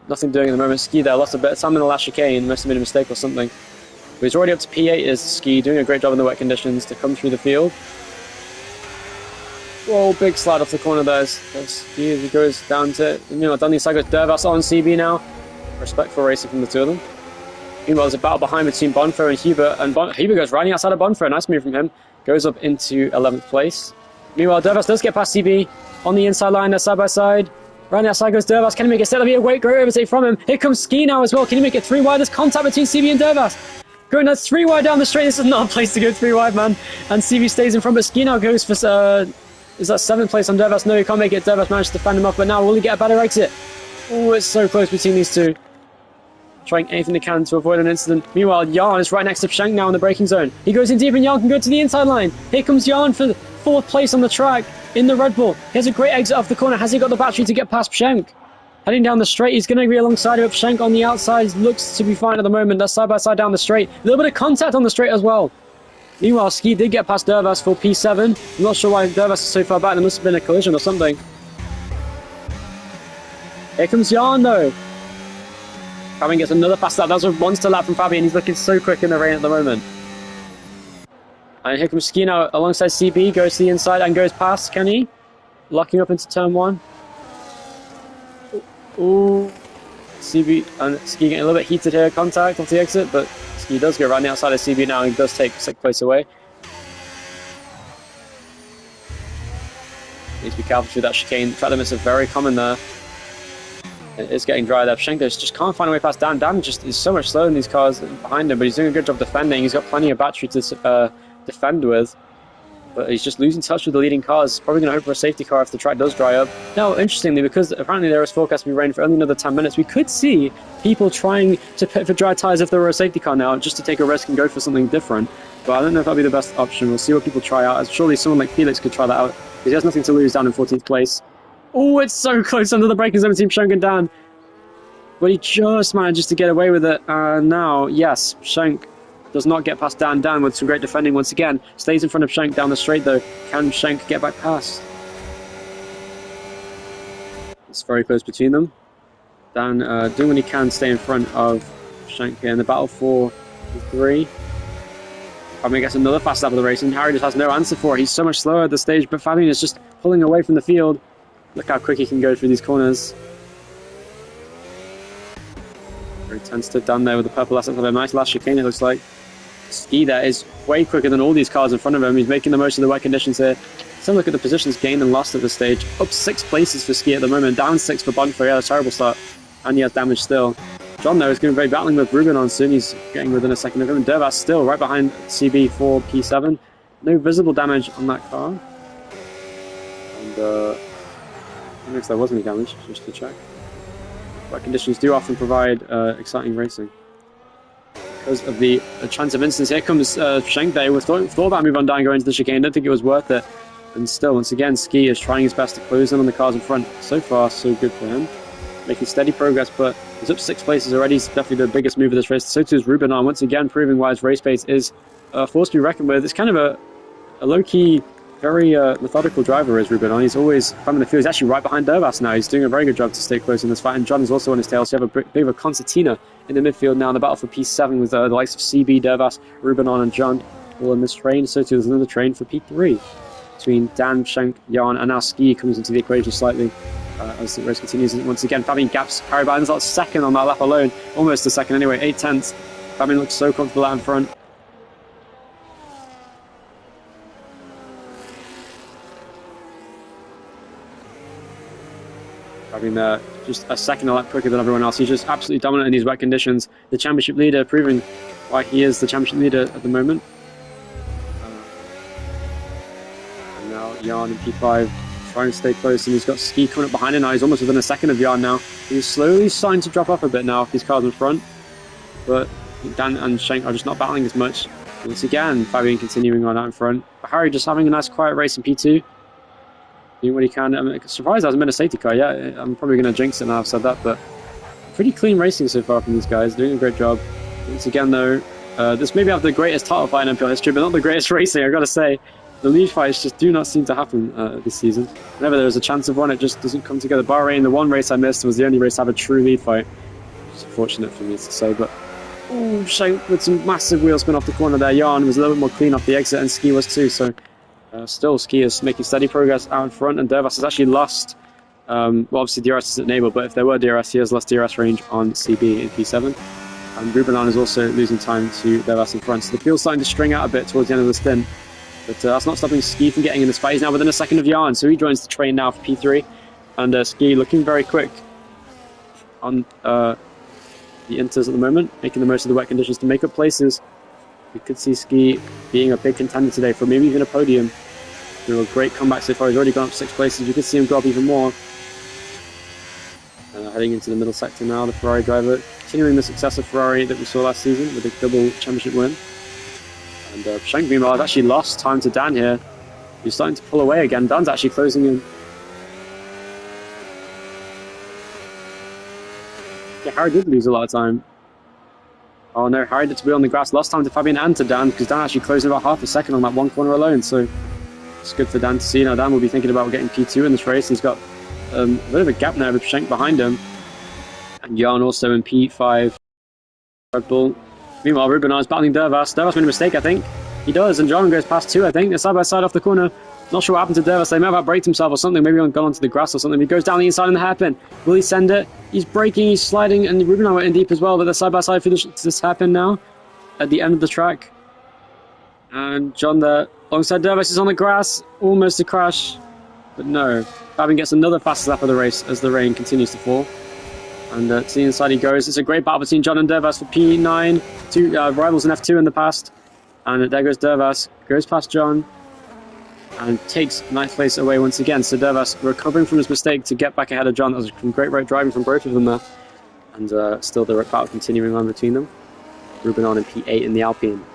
nothing doing at the moment. Ski there, lost a bit of time in the last chicane, must have made a mistake or something. But he's already up to P8 is Ski, doing a great job in the wet conditions to come through the field. Whoa, big slide off the corner there. Ski as he goes down to, down the side goes Dervas on CB now. Respectful racing from the two of them. Meanwhile, there's a battle behind between Bonfer and Hubert, and Hubert goes riding outside of Bonfer. Nice move from him. Goes up into 11th place. Meanwhile, Dervas does get past CB on the inside line, they're side by side. Right the outside goes Dervas. Can he make a step? That'll be a great overtake from him. Here comes Ski now as well. Can he make it 3 wide? There's contact between CB and Dervas. Going that's 3 wide down the straight. This is not a place to go 3 wide, man. And CB stays in front, but Ski now goes for, is that 7th place on Dervas? No, he can't make it. Dervas managed to fend him off, but now will he get a better exit? Oh, it's so close between these two. Trying anything they can to avoid an incident. Meanwhile, Jan is right next to Schenk now in the braking zone. He goes in deep and Jan can go to the inside line. Here comes Jan for the 4th place on the track in the Red Bull. He has a great exit off the corner. Has he got the battery to get past Schenk? Heading down the straight, he's going to be alongside of Schenk on the outside. Looks to be fine at the moment. They're side by side down the straight. A little bit of contact on the straight as well. Meanwhile, Ski did get past Dervas for P7. I'm not sure why Dervas is so far back. There must have been a collision or something. Here comes Jan though. Fabian gets another fast lap. That was a monster lap from Fabian. He's looking so quick in the rain at the moment. And here comes Ski now alongside CB. Goes to the inside and goes past. Can he? Locking up into turn 1. Ooh. CB and Ski getting a little bit heated here. Contact off the exit, but Ski does go around the outside of CB now and he does take 6th place away. Needs to be careful through that chicane. Track limits are very common there. It is getting dry there. Schenk just can't find a way past Dan. Dan just is so much slower than these cars behind him, but he's doing a good job defending. He's got plenty of battery to defend with, but he's just losing touch with the leading cars. Probably going to hope for a safety car if the track does dry up. Now, interestingly, because apparently there is forecast to be rain for only another 10 minutes, we could see people trying to pit for dry tyres if there were a safety car now, just to take a risk and go for something different. But I don't know if that'll be the best option. We'll see what people try out. As surely someone like Felix could try that out, because he has nothing to lose down in 14th place. Oh, it's so close under the braking zone between Schenk and Dan. But he just manages to get away with it. Now, yes, Schenk does not get past Dan. Dan with some great defending once again. Stays in front of Schenk down the straight though. Can Schenk get back past? It's very close between them. Dan doing what he can, stay in front of Schenk here in the battle for 3. Fabian gets another fast lap of the race and Harry just has no answer for it. He's so much slower at this stage, but Fabian is just pulling away from the field. Look how quick he can go through these corners. Very tentative down there with the purple asset for a nice last chicane, it looks like. Ski there is way quicker than all these cars in front of him. He's making the most of the wet conditions here. Let's have a look at the positions gained and lost at this stage. Up 6 places for Ski at the moment. Down 6 for Bonfer. Yeah, a terrible start. And he has damage still. John, though, is going to be battling with Ruben on soon. He's getting within a second of him. And Dervas still right behind CB for P7. No visible damage on that car. And looks like there wasn't any damage, just to check. Wet conditions do often provide exciting racing. Because of the chance of instance, here comes Schenk there. We thought about move on down going into the chicane. Don't think it was worth it. And still, once again, Ski is trying his best to close in on the cars in front. So far, so good for him. Making steady progress, but he's up 6 places already. He's definitely the biggest move of this race. So too is Ruben on, once again, proving why his race pace is a force to be reckoned with. It's kind of a low-key, very methodical driver is Ruben on. He's always climbing the field. He's actually right behind Dervas now. He's doing a very good job to stay close in this fight. And John is also on his tail, so you have a bit of a concertina in the midfield now in the battle for P7 with the likes of CB, Dervas, Ruben on, and John all in this train. So too there's another train for P3 between Dan, Schenk, Jan, and now Ski comes into the equation slightly as the race continues. And once again, Fabian gaps Harry Barnes out second on that lap alone. Almost a second anyway, 8/10. Fabian looks so comfortable out in front. Fabian just a second a lap quicker than everyone else. He's just absolutely dominant in these wet conditions. The championship leader proving why he is the championship leader at the moment. And now Jan in P5 trying to stay close, and he's got Ski coming up behind him now. He's almost within a second of Jan now. He's slowly starting to drop off a bit now with these cars in front, but Dan and Schenk are just not battling as much. Once again, Fabian continuing on out in front. But Harry just having a nice quiet race in P2. Doing what he can. I'm surprised there hasn't been a safety car yet. I'm probably going to jinx it now I've said that, but pretty clean racing so far from these guys. Doing a great job. Once again, though, this may be the greatest title fight in NPL history, but not the greatest racing, I gotta say. The lead fights just do not seem to happen this season. Whenever there is a chance of one, it just doesn't come together. Bahrain, the one race I missed, was the only race to have a true lead fight. It's unfortunate for me to say, but Schenk with some massive wheel spin off the corner there. Jan was a little bit more clean off the exit, and Ski was too, so still Ski is making steady progress out in front, and Dervas has actually lost, well, obviously DRS isn't enabled, but if there were DRS, he has lost DRS range on CB in P7. And Rubenan is also losing time to Dervas in front, so the field's starting to string out a bit towards the end of the stint. But that's not stopping Ski from getting in this fight. He's now within a second of Jan, so he joins the train now for P3. And Ski looking very quick on the inters at the moment, making the most of the wet conditions to make up places. We could see Ski being a big contender today for maybe even a podium. Through a great comeback so far. He's already gone up 6 places. You could see him go up even more. Heading into the middle sector now, the Ferrari driver, continuing the success of Ferrari that we saw last season with a double championship win. And Schenk, meanwhile, has actually lost time to Dan here. He's starting to pull away again. Dan's actually closing in. Yeah, Harry did lose a lot of time. Oh no, Harry did to be on the grass. Lost time to Fabian and to Dan, because Dan actually closed in about half a second on that one corner alone. So it's good for Dan to see. Now Dan will be thinking about getting P2 in this race. He's got a bit of a gap now with Schenk behind him. And Jan also in P5. Red Bull. Meanwhile, Rubenan is battling Dervas. Dervas made a mistake, I think. He does, and John goes past 2, I think. They're side by side off the corner. Not sure what happened to Dervas. They may have outbraked himself or something. Maybe gone onto the grass or something. He goes down the inside in the hairpin. Will he send it? He's braking, he's sliding, and Rubenan went in deep as well. But they're side by side finish this hairpin now at the end of the track. And John there alongside Dervas is on the grass. Almost a crash, but no. Fabian gets another fastest lap of the race as the rain continues to fall. And to the inside he goes. It's a great battle between John and Dervas for P9. Two rivals in F2 in the past. And there goes Dervas. Goes past John. And takes ninth place away once again. So Dervas recovering from his mistake to get back ahead of John. That was great driving from both of them there. And still the battle continuing on between them. Rubenan in P8 in the Alpine.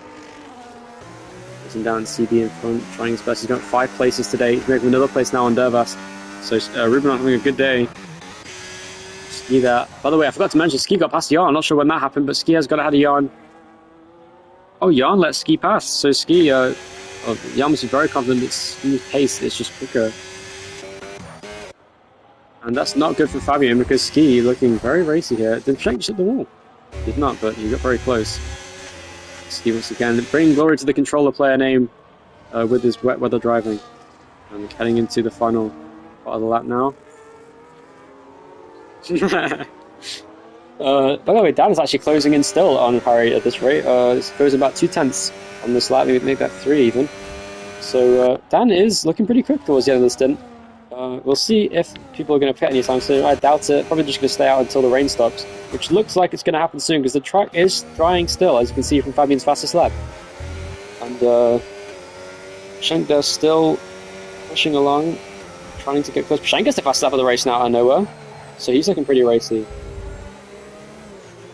Looking down CB in front. Trying his best. He's got 5 places today. He's making another place now on Dervas. So Rubenan having a good day. Ski there. By the way, I forgot to mention, Ski got past Jan. I'm not sure when that happened, but Ski has got ahead of Jan. Oh, Jan let Ski pass. So Ski, Jan must be very confident that Ski's pace is just quicker. And that's not good for Fabian, because Ski looking very racy here. Did Schenk hit the wall? Did not, but he got very close. Ski once again bringing glory to the controller player name with his wet weather driving. And heading into the final part of the lap now. By the way, Dan is actually closing in still on Harry at this rate. This goes about 2/10 on this lap. Maybe make that 3 even. So Dan is looking pretty quick towards the end of the stint. We'll see if people are going to pit anytime soon. I doubt it. Probably just going to stay out until the rain stops, which looks like it's going to happen soon because the track is drying still, as you can see from Fabian's fastest lap. And Schenk there still pushing along, trying to get close. Schenk gets the fastest lap of the race now out of nowhere. So he's looking pretty racy.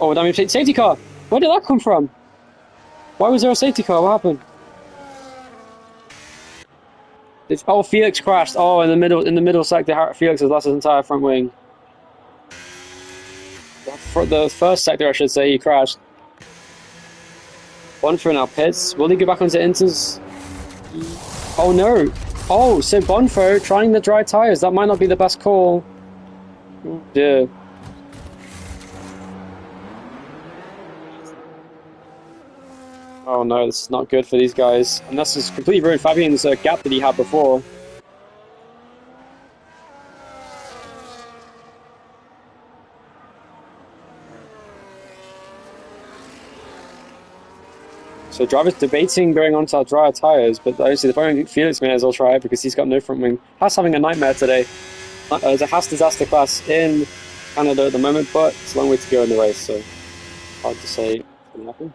Oh, damn, safety car! Where did that come from? Why was there a safety car? What happened? Oh, Felix crashed. Oh, in the middle sector, Felix has lost his entire front wing. The first sector, I should say, he crashed. Bonfer now pits. Will he go back onto inters? Oh no! Oh, so Bonfer trying the dry tires. That might not be the best call. Oh dear. Oh no, this is not good for these guys. And this has completely ruined Fabian's gap that he had before. So drivers debating going onto our drier tyres, but obviously the point Felix may as well try it because he's got no front wing. Haas having a nightmare today. There's a Haas disaster class in Canada at the moment, but it's a long way to go in the race, so hard to say what's going to happen.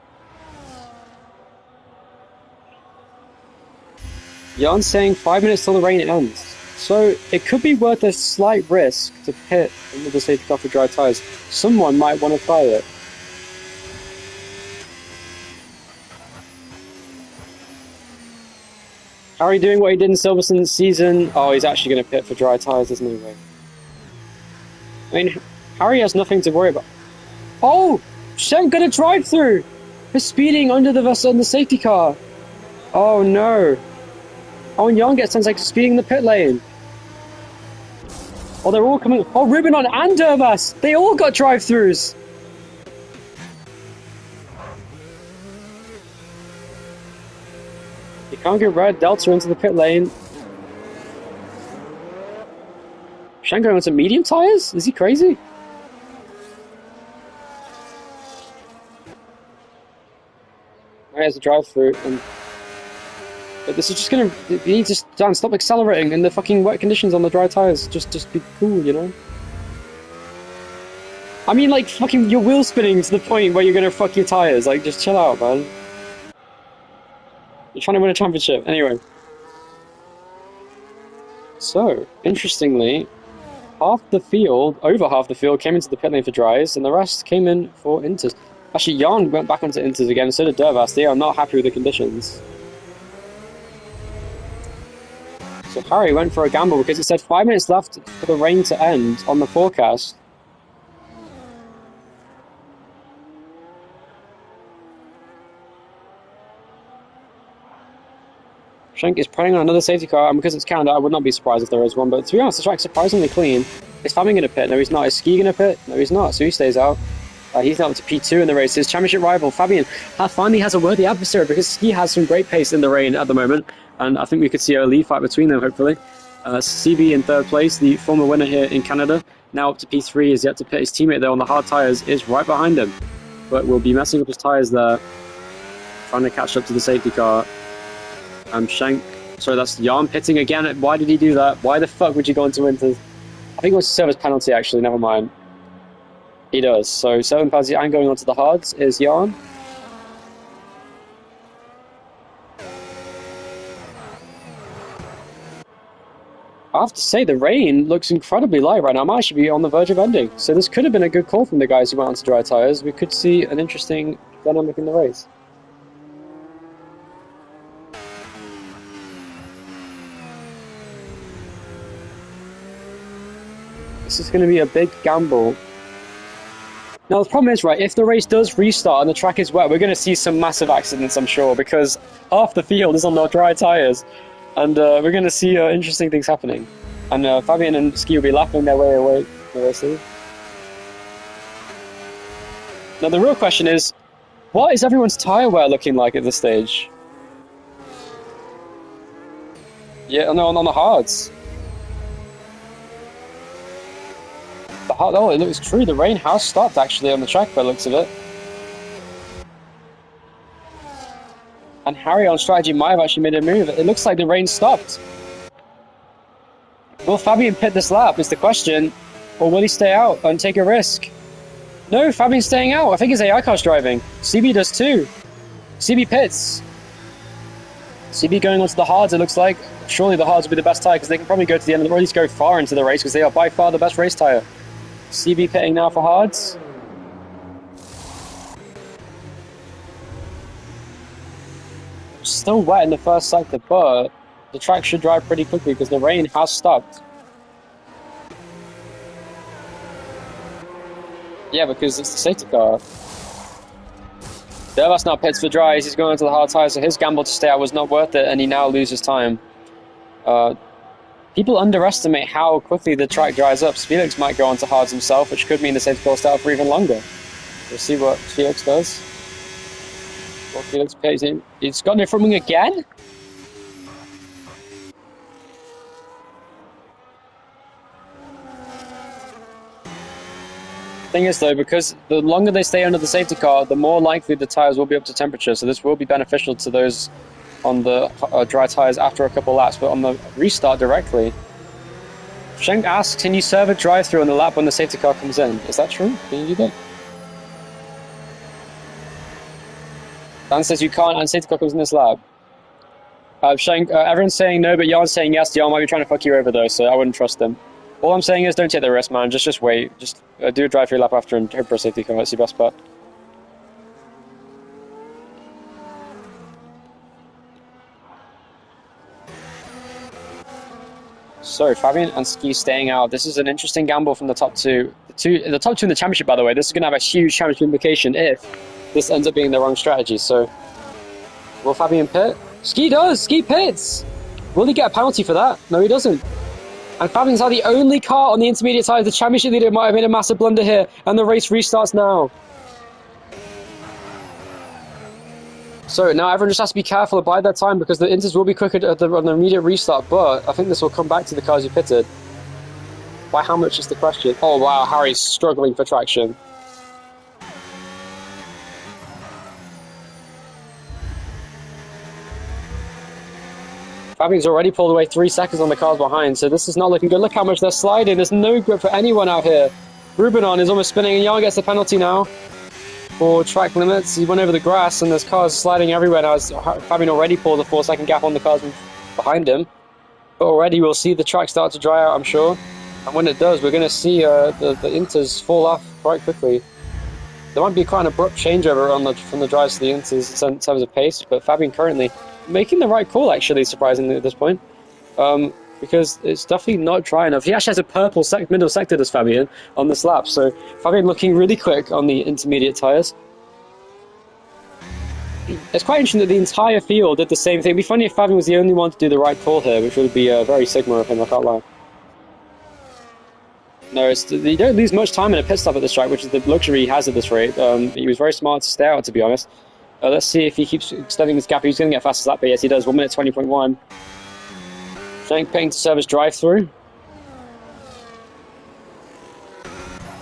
Jan's saying 5 minutes till the rain ends. So it could be worth a slight risk to pit into the safety car for dry tyres. Someone might want to try it. Harry doing what he did in Silverstone's season. Oh, he's actually going to pit for dry tyres. There's no way. I mean, Harry has nothing to worry about. Oh, Shank got a drive-through. He's speeding under the vessel in the safety car. Oh no. Oh, and Jan gets sounds like speeding in the pit lane. Oh, they're all coming. Oh, Rubinon and Dervas. They all got drive-throughs. You can't get red Delta into the pit lane. Shank going on some medium tires? Is he crazy? He has a drive-through, but this is just gonna. You need to stop accelerating in the fucking wet conditions on the dry tires. Just be cool, you know. I mean, like fucking your wheel spinning to the point where you're gonna fuck your tires. Like, just chill out, man. You're trying to win a championship, anyway. So, interestingly, over half the field came into the pit lane for dries, and the rest came in for inters. Actually, Jan went back onto inters again, and so did Dervas. They are not happy with the conditions. So Harry went for a gamble because it said 5 minutes left for the rain to end on the forecast. Schenk is planning on another safety car, and because it's Canada, I would not be surprised if there is one. But to be honest, the track's surprisingly clean. Is Fabian going to pit? No, he's not. Is Ski going to pit? No, he's not. So he stays out. He's now up to P2 in the race. His championship rival, Fabian, finally has a worthy adversary because Ski has some great pace in the rain at the moment. And I think we could see a lead fight between them, hopefully. CB in third place, the former winner here in Canada, now up to P3, is yet to pit. His teammate there on the hard tyres is right behind him. But will be messing up his tyres there, trying to catch up to the safety car. Schenk, sorry, that's Jan pitting again. Why did he do that? Why the fuck would you go into Winters? I think it was a service penalty, actually, never mind. He does. So 7 penalty and going on to the hards is Jan. I have to say, the rain looks incredibly light right now. I might actually be on the verge of ending. So this could have been a good call from the guys who went on to dry tyres. We could see an interesting dynamic in the race. This is going to be a big gamble. Now, the problem is, right, if the race does restart and the track is wet, we're going to see some massive accidents, I'm sure, because half the field is on the dry tyres. And we're going to see interesting things happening. And Fabian and Ski will be lapping their way away. Now, the real question is, what is everyone's tyre wear looking like at this stage? Yeah, no, on the hards. Oh, it looks true. The rain has stopped, actually, on the track by the looks of it. And Harry on strategy might have actually made a move. It looks like the rain stopped. Will Fabian pit this lap is the question, or will he stay out and take a risk? No, Fabian's staying out. I think his AI car's driving. CB does too. CB pits. CB going onto the hards, it looks like. Surely the hards will be the best tyre because they can probably go to the end, or at least go far into the race because they are by far the best race tyre. CB pitting now for hards. Still wet in the first sector, but the track should dry pretty quickly because the rain has stopped. Yeah, because it's the safety car. Dervas now pits for dries. He's going into the hard tyres, so his gamble to stay out was not worth it, and he now loses time. People underestimate how quickly the track dries up. Felix might go onto hards himself, which could mean the safety car will stay out for even longer. We'll see what Felix does. What Felix pays in. He's got no front wing again? Thing is, though, because the longer they stay under the safety car, the more likely the tyres will be up to temperature, so this will be beneficial to those on the dry tyres after a couple laps, but on the restart directly. Schenk asks, can you serve a drive-through on the lap when the safety car comes in? Is that true? Can you do that? Dan says you can't, and safety car comes in this lap. Everyone's saying no, but Jan's saying yes. Jan might be trying to fuck you over though, so I wouldn't trust them. All I'm saying is don't take the risk, man. Just wait. Just do a drive-through lap after and hope for a safety car. That's your best bet. So Fabian and Ski staying out. This is an interesting gamble from the top two. The top two in the championship, by the way. This is going to have a huge championship implication if this ends up being the wrong strategy. So will Fabian pit? Ski does. Ski pits. Will he get a penalty for that? No, he doesn't. And Fabian's now the only car on the intermediate side. The championship leader might have made a massive blunder here, and the race restarts now. So now everyone just has to be careful and bide their time because the Inters will be quicker on the immediate restart, but I think this will come back to the cars who pitted. By how much is the question? Oh wow, Harry's struggling for traction. Fabian's already pulled away 3 seconds on the cars behind, so this is not looking good. Look how much they're sliding. There's no grip for anyone out here. Rubenon is almost spinning, and Jan gets the penalty now for track limits. He went over the grass, and there's cars sliding everywhere now. Fabian already pulled a 4-second gap on the cars behind him. But already we'll see the track start to dry out, I'm sure. And when it does, we're going to see the Inters fall off quite quickly. There might be quite an abrupt changeover from the drives to the Inters in terms of pace, but Fabian currently making the right call, actually, surprisingly, at this point. Because it's definitely not dry enough. He actually has a purple middle sector, does Fabian, on this lap. So Fabian looking really quick on the intermediate tyres. It's quite interesting that the entire field did the same thing. It'd be funny if Fabian was the only one to do the right call here, which would be very Sigma of him, I can't lie. No, you don't lose much time in a pit stop at this track, which is the luxury he has at this rate. He was very smart to stay out, to be honest. Let's see if he keeps extending his gap. He's going to get fastest lap, but yes, he does. 1 minute 20.1. Shank paying to service drive-through.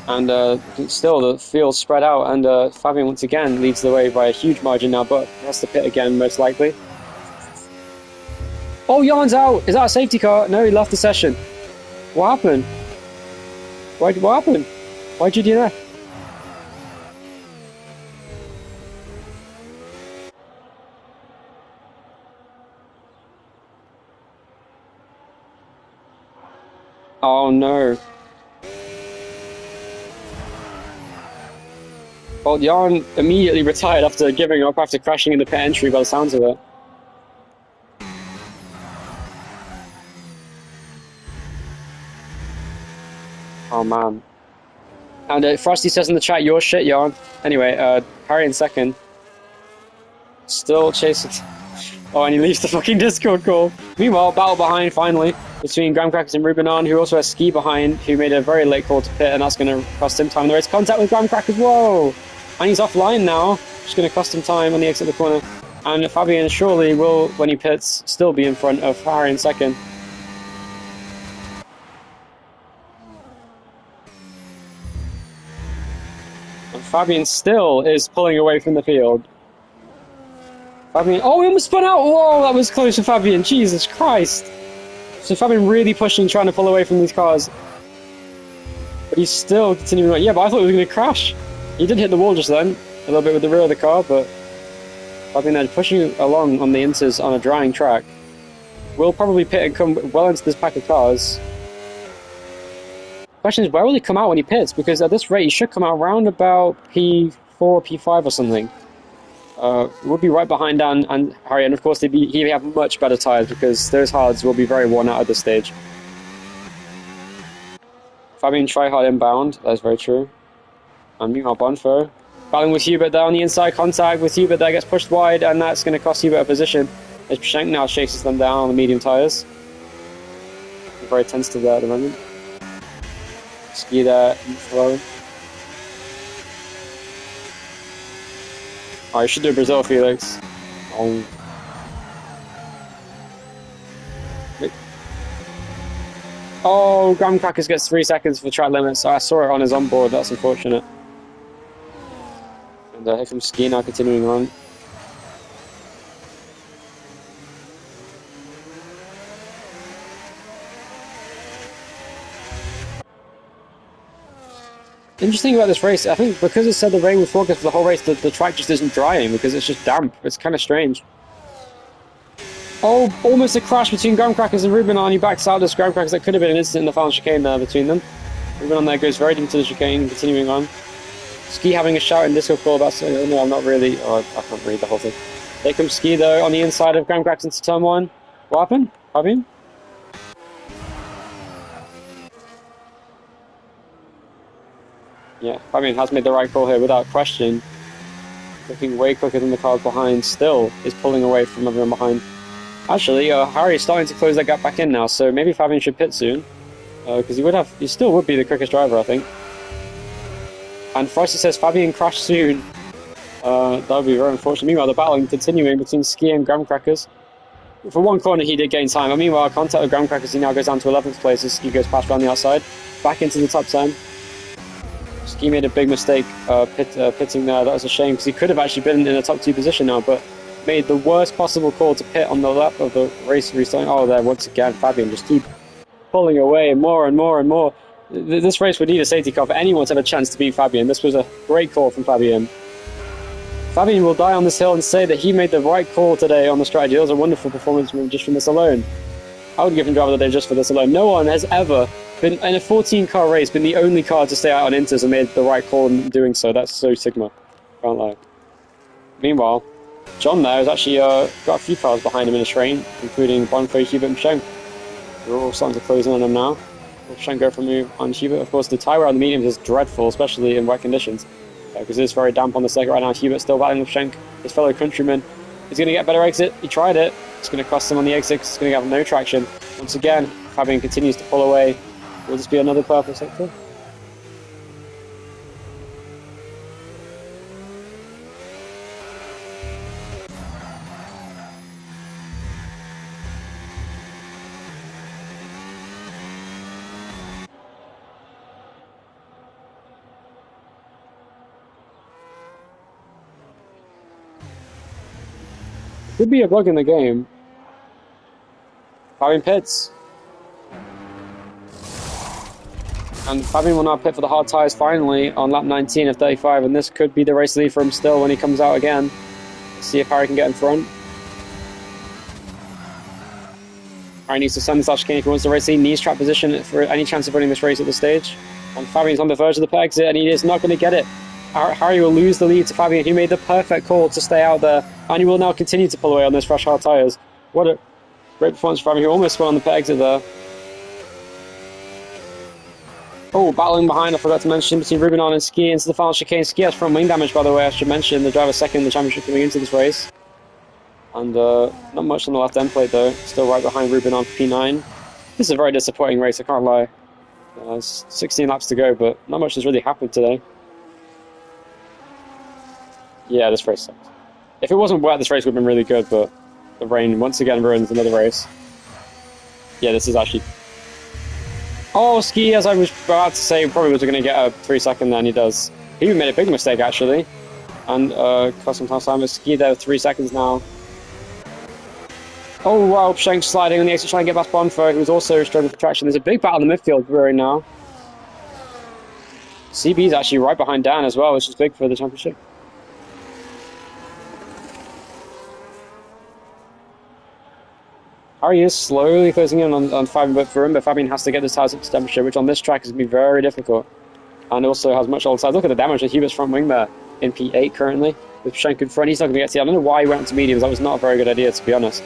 And still, the field's spread out, and Fabian once again leads the way by a huge margin now, but has to pit again, most likely. Oh, Jan's out! Is that a safety car? No, he left the session. What happened? What happened? Why'd you do that? Oh no. Well, Jan immediately retired after giving up after crashing in the pit entry by the sounds of it. Oh man. And Frosty says in the chat, "Your shit, Jan." Anyway, Harry in second. Still chasing. Oh, and he leaves the fucking Discord call. Meanwhile, battle behind finally between Graham Crackers and Rubenon, who also has Ski behind, who made a very late call to pit, and that's going to cost him time in the race. Contact with Graham Crackers, whoa! And he's offline now, which is going to cost him time on the exit of the corner. And Fabian surely will, when he pits, still be in front of Harry in second. And Fabian still is pulling away from the field. Fabian, oh, he almost spun out! Whoa, that was close to Fabian, Jesus Christ! So Fabian really pushing, trying to pull away from these cars. But he's still continuing on. Yeah, but I thought he was going to crash. He did hit the wall just then, a little bit with the rear of the car, but Fabian then pushing along on the Inters on a drying track. Will probably pit and come well into this pack of cars. Question is, where will he come out when he pits? Because at this rate, he should come out around about P4, P5 or something. We'll be right behind Dan and Harry, and of course he have much better tyres because those hards will be very worn out at this stage. Fabian try hard inbound, that's very true. And meanwhile Bonfo battling with Hubert there on the inside, contact with Hubert there, gets pushed wide, and that's going to cost Hubert a position as Shank now chases them down on the medium tyres. Very tentative there at the moment. Ski there, slow. Oh, you should do Brazil, Felix. Oh. Oh, Graham Crackers gets 3 seconds for track limits. So I saw it on his onboard, that's unfortunate. And here from Ski now continuing on. Interesting about this race, I think because it said the rain would forecast for the whole race, the track just isn't drying because it's just damp. It's kind of strange. Oh, almost a crash between Graham Crackers and Ruben on. He backs out this Graham Crackers. That could have been an incident in the final chicane there between them. Ruben on there goes very deep into the chicane, continuing on. Ski having a shout in disco call about saying, no, I'm not really. Oh, I can't read the whole thing. There comes Ski though on the inside of Graham Crackers into turn 1. What happened? Fabian? Yeah, Fabian has made the right call here without question. Looking way quicker than the cars behind, still is pulling away from everyone behind. Actually, Harry is starting to close that gap back in now, so maybe Fabian should pit soon. Because he still would be the quickest driver, I think. And Frosty says Fabian crashed soon. That would be very unfortunate. Meanwhile, the battling continuing between Ski and Graham Crackers. For one corner, he did gain time. Meanwhile, contact with Graham Crackers, he now goes down to 11th place as Ski goes past around the outside. Back into the top 10. Ski made a big mistake pitting there. That was a shame because he could have actually been in a top 2 position now, but made the worst possible call to pit on the lap of the race restarting. Oh, there once again, Fabian just keep pulling away more and more and more. This race would need a safety car for anyone to have a chance to beat Fabian. This was a great call from Fabian. Fabian will die on this hill and say that he made the right call today on the strategy. That was a wonderful performance from him just from this alone. I would give him driver of the day just for this alone. No one has ever been in a 14-car race, been the only car to stay out on inters and made the right call in doing so. That's so Sigma. Can't lie. Meanwhile, John there has actually got a few cars behind him in his train, including Bonfo, Hubert, and Schenk. We're all starting to close in on them now. Schenk go for a move on Hubert. Of course, the tyre on the mediums is dreadful, especially in wet conditions, because it's very damp on the circuit right now. Hubert still battling with Schenk, his fellow countryman. He's going to get a better exit. He tried it. It's going to cost him on the exit. It's going to have no traction. Once again, Fabian continues to pull away. Will this be another purple sector? Could be a bug in the game. Fabian pits. And Fabian will now pit for the hard tyres finally on lap 19 of 35, and this could be the race lead for him still when he comes out again. Let's see if Harry can get in front. Harry needs to send this chicane if he wants the race lead. Needs track position for any chance of winning this race at this stage. And Fabian's on the verge of the pit exit, and he is not going to get it. Harry will lose the lead to Fabian, who made the perfect call to stay out there, and he will now continue to pull away on those fresh hard tyres. What a great performance from Fabian, who almost went on the pit exit there. Oh, battling behind, I forgot to mention, between Rubinon and Ski into the final chicane. Ski has front wing damage, by the way, I should mention. The driver second in the championship coming into this race. And not much on the left end plate, though. Still right behind Rubinon for P9. This is a very disappointing race, I can't lie. 16 laps to go, but not much has really happened today. Yeah, this race sucks. If it wasn't wet, this race would have been really good, but the rain once again ruins another race. Yeah, this is actually... Oh, Ski, as I was about to say, probably was going to get a 3-second there, and he does. He even made a big mistake, actually. And cost some time with Ski there with 3 seconds now. Oh, wow, Schenk sliding on the exit, trying to get past Bonfo, who's also struggling for traction. There's a big battle in the midfield brewing now. CB's actually right behind Dan as well, which is big for the championship. Harry is slowly closing in on Fabian, but Fabian has to get his tyres up to temperature, which on this track is going to be very difficult. And also has much older tyres. Look at the damage to Hubert's front wing there in P8 currently. With Schenk in front, he's not going to get to the... I don't know why he went into mediums. That was not a very good idea, to be honest.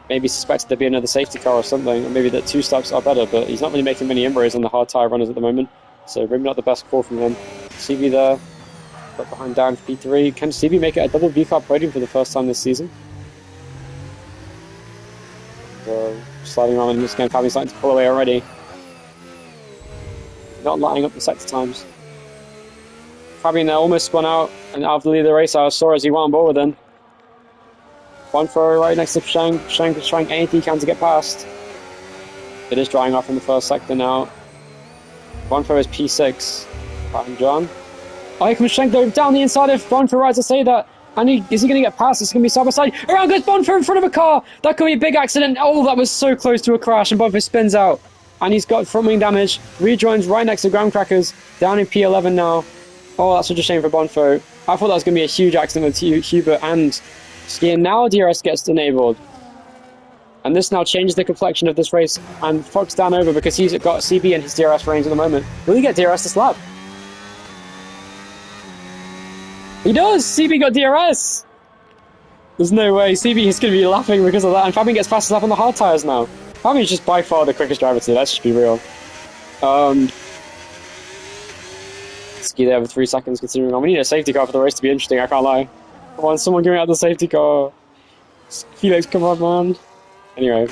Maybe suspected there'd be another safety car or something, or maybe that 2 stops are better, but he's not really making many inroads on the hard tyre runners at the moment. So maybe not the best call from him. CB there, right behind Dan for P3. Can CB make it a double V-car podium for the first time this season? Sliding around in this game, Fabian's starting to pull away already. Not lining up the sector times. Fabian there almost spun out and out of the lead of the race. I saw as he went on board with him. Bonfo right next to Schenk. Schenk is trying anything he can to get past. It is drying off in the first sector now. Bonfo is P6. Behind John. Oh, here comes Schenk though, down the inside of Bonfo, right to say that. And is he going to get past? It's going to be side by side. Around goes Bonfo in front of a car. That could be a big accident. Oh, that was so close to a crash. And Bonfo spins out. And he's got front wing damage. Rejoins right next to Graham Crackers. Down in P11 now. Oh, that's such a shame for Bonfo. I thought that was going to be a huge accident with Hubert and Ski, and now DRS gets enabled. And this now changes the complexion of this race and fucks Dan over because he's got CB in his DRS range at the moment. Will he get DRS this lap? He does! CB got DRS! There's no way. CB is going to be laughing because of that. And Fabian gets fastest lap on the hard tyres now. Fabian's just by far the quickest driver today, let's just be real. Ski there with 3 seconds continuing on. We need a safety car for the race to be interesting, I can't lie. Come on, someone give me out the safety car. Felix, come on, man. Anyway.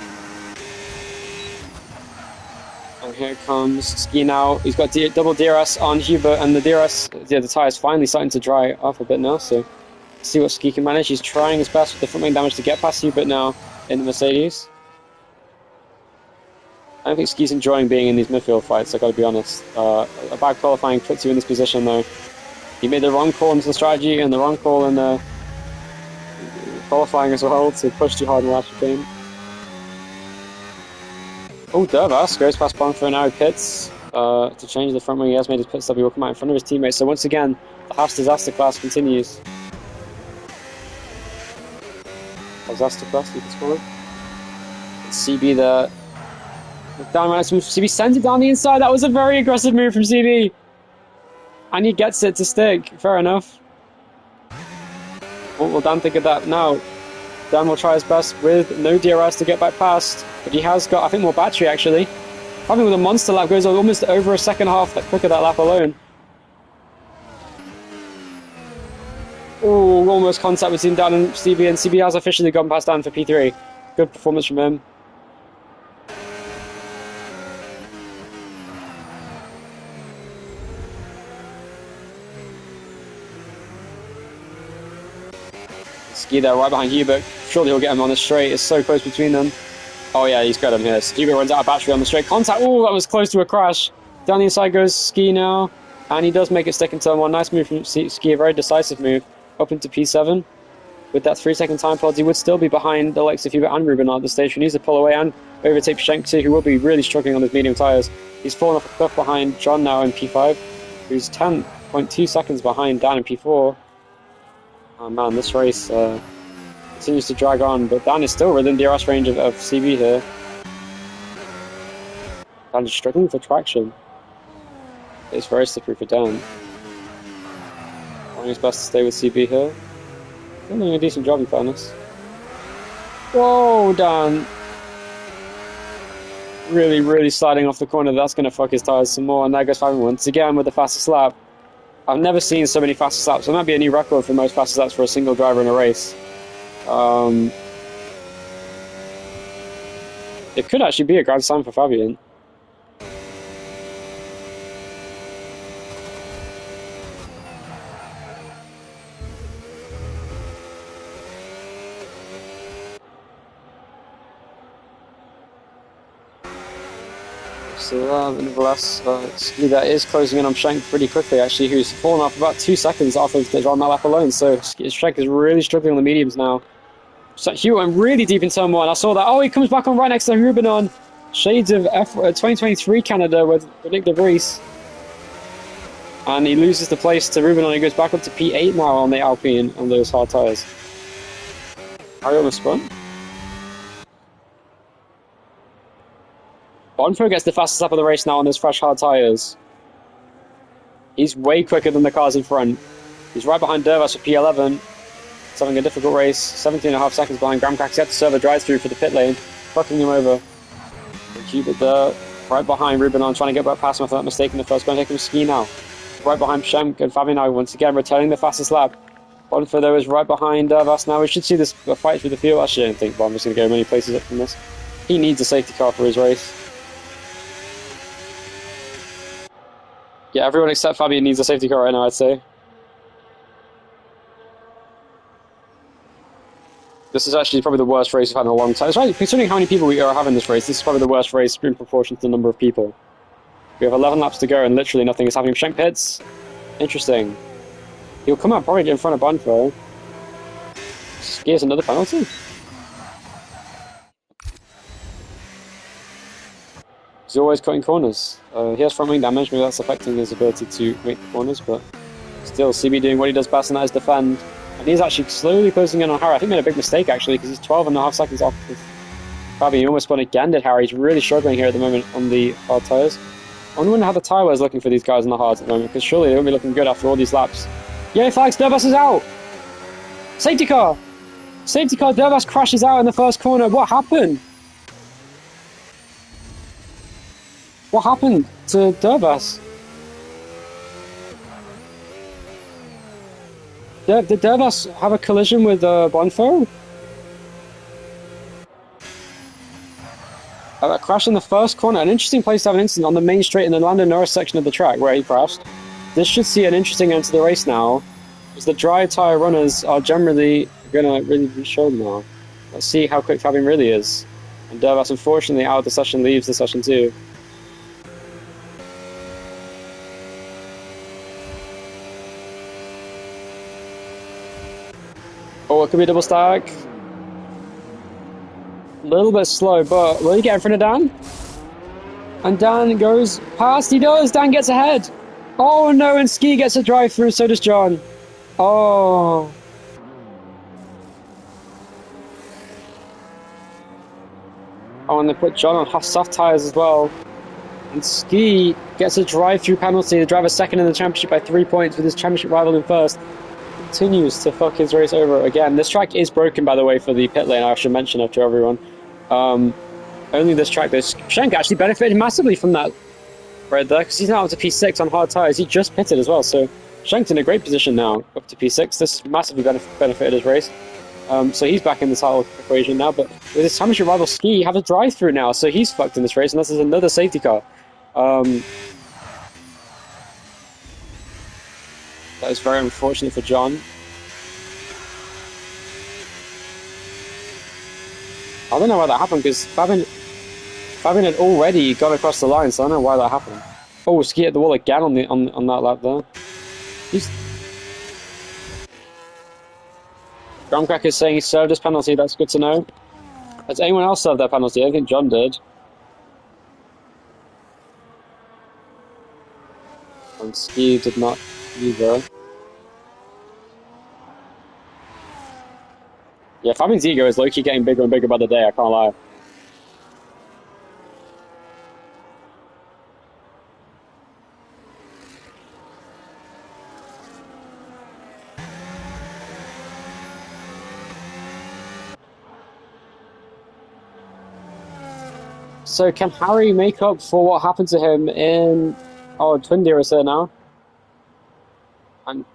And here comes Ski now. He's got double DRS on Hubert, and the DRS, yeah, the tyre's finally starting to dry off a bit now, so see what Ski can manage. He's trying his best with the front wing damage to get past Hubert now in the Mercedes. I don't think Ski's enjoying being in these midfield fights, I gotta be honest. A bad qualifying puts you in this position though. He made the wrong call into the strategy and the wrong call in the qualifying as well to push too hard in the last chicane. Oh, Dervas goes past Bonfer and now he pits to change the front wing. He has made his pit stop. He will come out in front of his teammates. So once again, the Haas disaster class continues. Disaster class, you can call it. It's CB there. Down nice move. CB sends it down the inside. That was a very aggressive move from CB. And he gets it to stick. Fair enough. What will Dan think of that now? Dan will try his best with no DRS to get back past. But he has got, I think, more battery actually. Having with a monster lap goes almost over a second half quicker that lap alone. Oh, almost contact between Dan and CB, and CB has officially gone past Dan for P3. Good performance from him. Ski there right behind Hubert. Surely he'll get him on the straight. It's so close between them. Oh yeah, he's got him here. Hubert runs out of battery on the straight. Contact. Oh, that was close to a crash. Down the inside goes Ski now. And he does make it stick in turn 1. Nice move from Ski. A very decisive move. Up into P7. With that 3-second time pod, he would still be behind the likes of Hubert and Ruben at the stage. He needs to pull away and overtake Pshenk too, who will be really struggling on his medium tyres. He's fallen off a cliff behind John now in P5, who's 10.2 seconds behind Dan in P4. Oh man, this race continues to drag on, but Dan is still within the DRS range of CB here. Dan is struggling for traction. It's very slippery for Dan. Trying his best to stay with CB here. Still doing a decent job in fairness. Whoa, Dan! Really, really sliding off the corner. That's going to fuck his tyres some more, and there goes Fabian once again with the fastest lap. I've never seen so many fastest laps. It might be a new record for most fastest laps for a single driver in a race. It could actually be a grand slam for Fabian. So, nevertheless, Ski that is closing in on Pshenk pretty quickly, actually, who's fallen off about 2 seconds off of on that lap alone. So, Pshenk is really struggling on the mediums now. So, he went really deep in turn 1. I saw that. Oh, he comes back on right next to Ruben on. Shades of 2023 Canada with Nick De Vries. And he loses the place to Ruben on. He goes back up to P8 now on the Alpine on those hard tyres. Harry almost spun. Bonfer gets the fastest lap of the race now on those fresh hard tyres. He's way quicker than the cars in front. He's right behind Dervas for P11. He's having a difficult race. 17.5 seconds behind Graham Crack. He had to serve a drive-through for the pit lane, fucking him over. Hubert there, right behind Ruben on, trying to get back past him after that mistake in the first. Going to take him Ski now. Right behind Pshenk and Fabian now, once again returning the fastest lap. Bonfer though is right behind Dervas now. We should see this fight through the field. Actually, I don't think Bonfer's going to go many places up from this. He needs a safety car for his race. Yeah, everyone except Fabian needs a safety car right now, I'd say. This is actually probably the worst race we've had in a long time. It's right, considering how many people we are having this race, this is probably the worst race in proportion to the number of people. We have 11 laps to go and literally nothing is happening. Pshenk pits. Interesting. He'll come out probably in front of Bonfer. Here's another penalty. He's always cutting corners. He has front wing damage, maybe that's affecting his ability to make the corners, but still, CB doing what he does best, and that is defend. And he's actually slowly closing in on Harry. I think he made a big mistake, actually, because he's 12.5 seconds off. Fabian, he almost spun again, did Harry. He's really struggling here at the moment on the hard tyres. I wonder how the tyre wear is looking for these guys on the hards at the moment, because surely they won't be looking good after all these laps. Yay, flags, Dervas is out! Safety car! Safety car, Dervas crashes out in the first corner. What happened? What happened to Dervas? Did Dervas have a collision with Bonfo? A crash in the first corner. An interesting place to have an incident on the main straight in the Lando Norris section of the track where he crashed. This should see an interesting end to the race now, because the dry tyre runners are generally going to really be shown now. Let's see how quick Fabian really is. And Dervas, unfortunately, out of the session, leaves the session too. Oh, it could be a double stack. A little bit slow, but will he get in front of Dan? And Dan goes past. He does. Dan gets ahead. Oh no, and Ski gets a drive through, so does John. Oh. Oh, and they put John on soft tyres as well. And Ski gets a drive-through penalty. The driver second in the championship by 3 points with his championship rival in first. Continues to fuck his race over again. This track is broken, by the way, for the pit lane. I should mention after everyone. Only this track, this Schenk actually benefited massively from that right there, because he's now up to P6 on hard tyres. He just pitted as well, so Schenk's in a great position now, up to P6. This massively benefited his race. So he's back in the title equation now, but with his championship rival Ski, you have a drive-through now, so he's fucked in this race, unless there's another safety car. That is very unfortunate for John. I don't know why that happened, because Fabian had already gone across the line, so I don't know why that happened. Oh, Ski at the wall again on that lap there. Grumcracker is saying he served his penalty. That's good to know. Has anyone else served their penalty? I don't think John did. And Ski did not either. Yeah, Fabian's ego is low-key getting bigger and bigger by the day, I can't lie. So can Harry make up for what happened to him in... Oh, Twin Deer is there now. And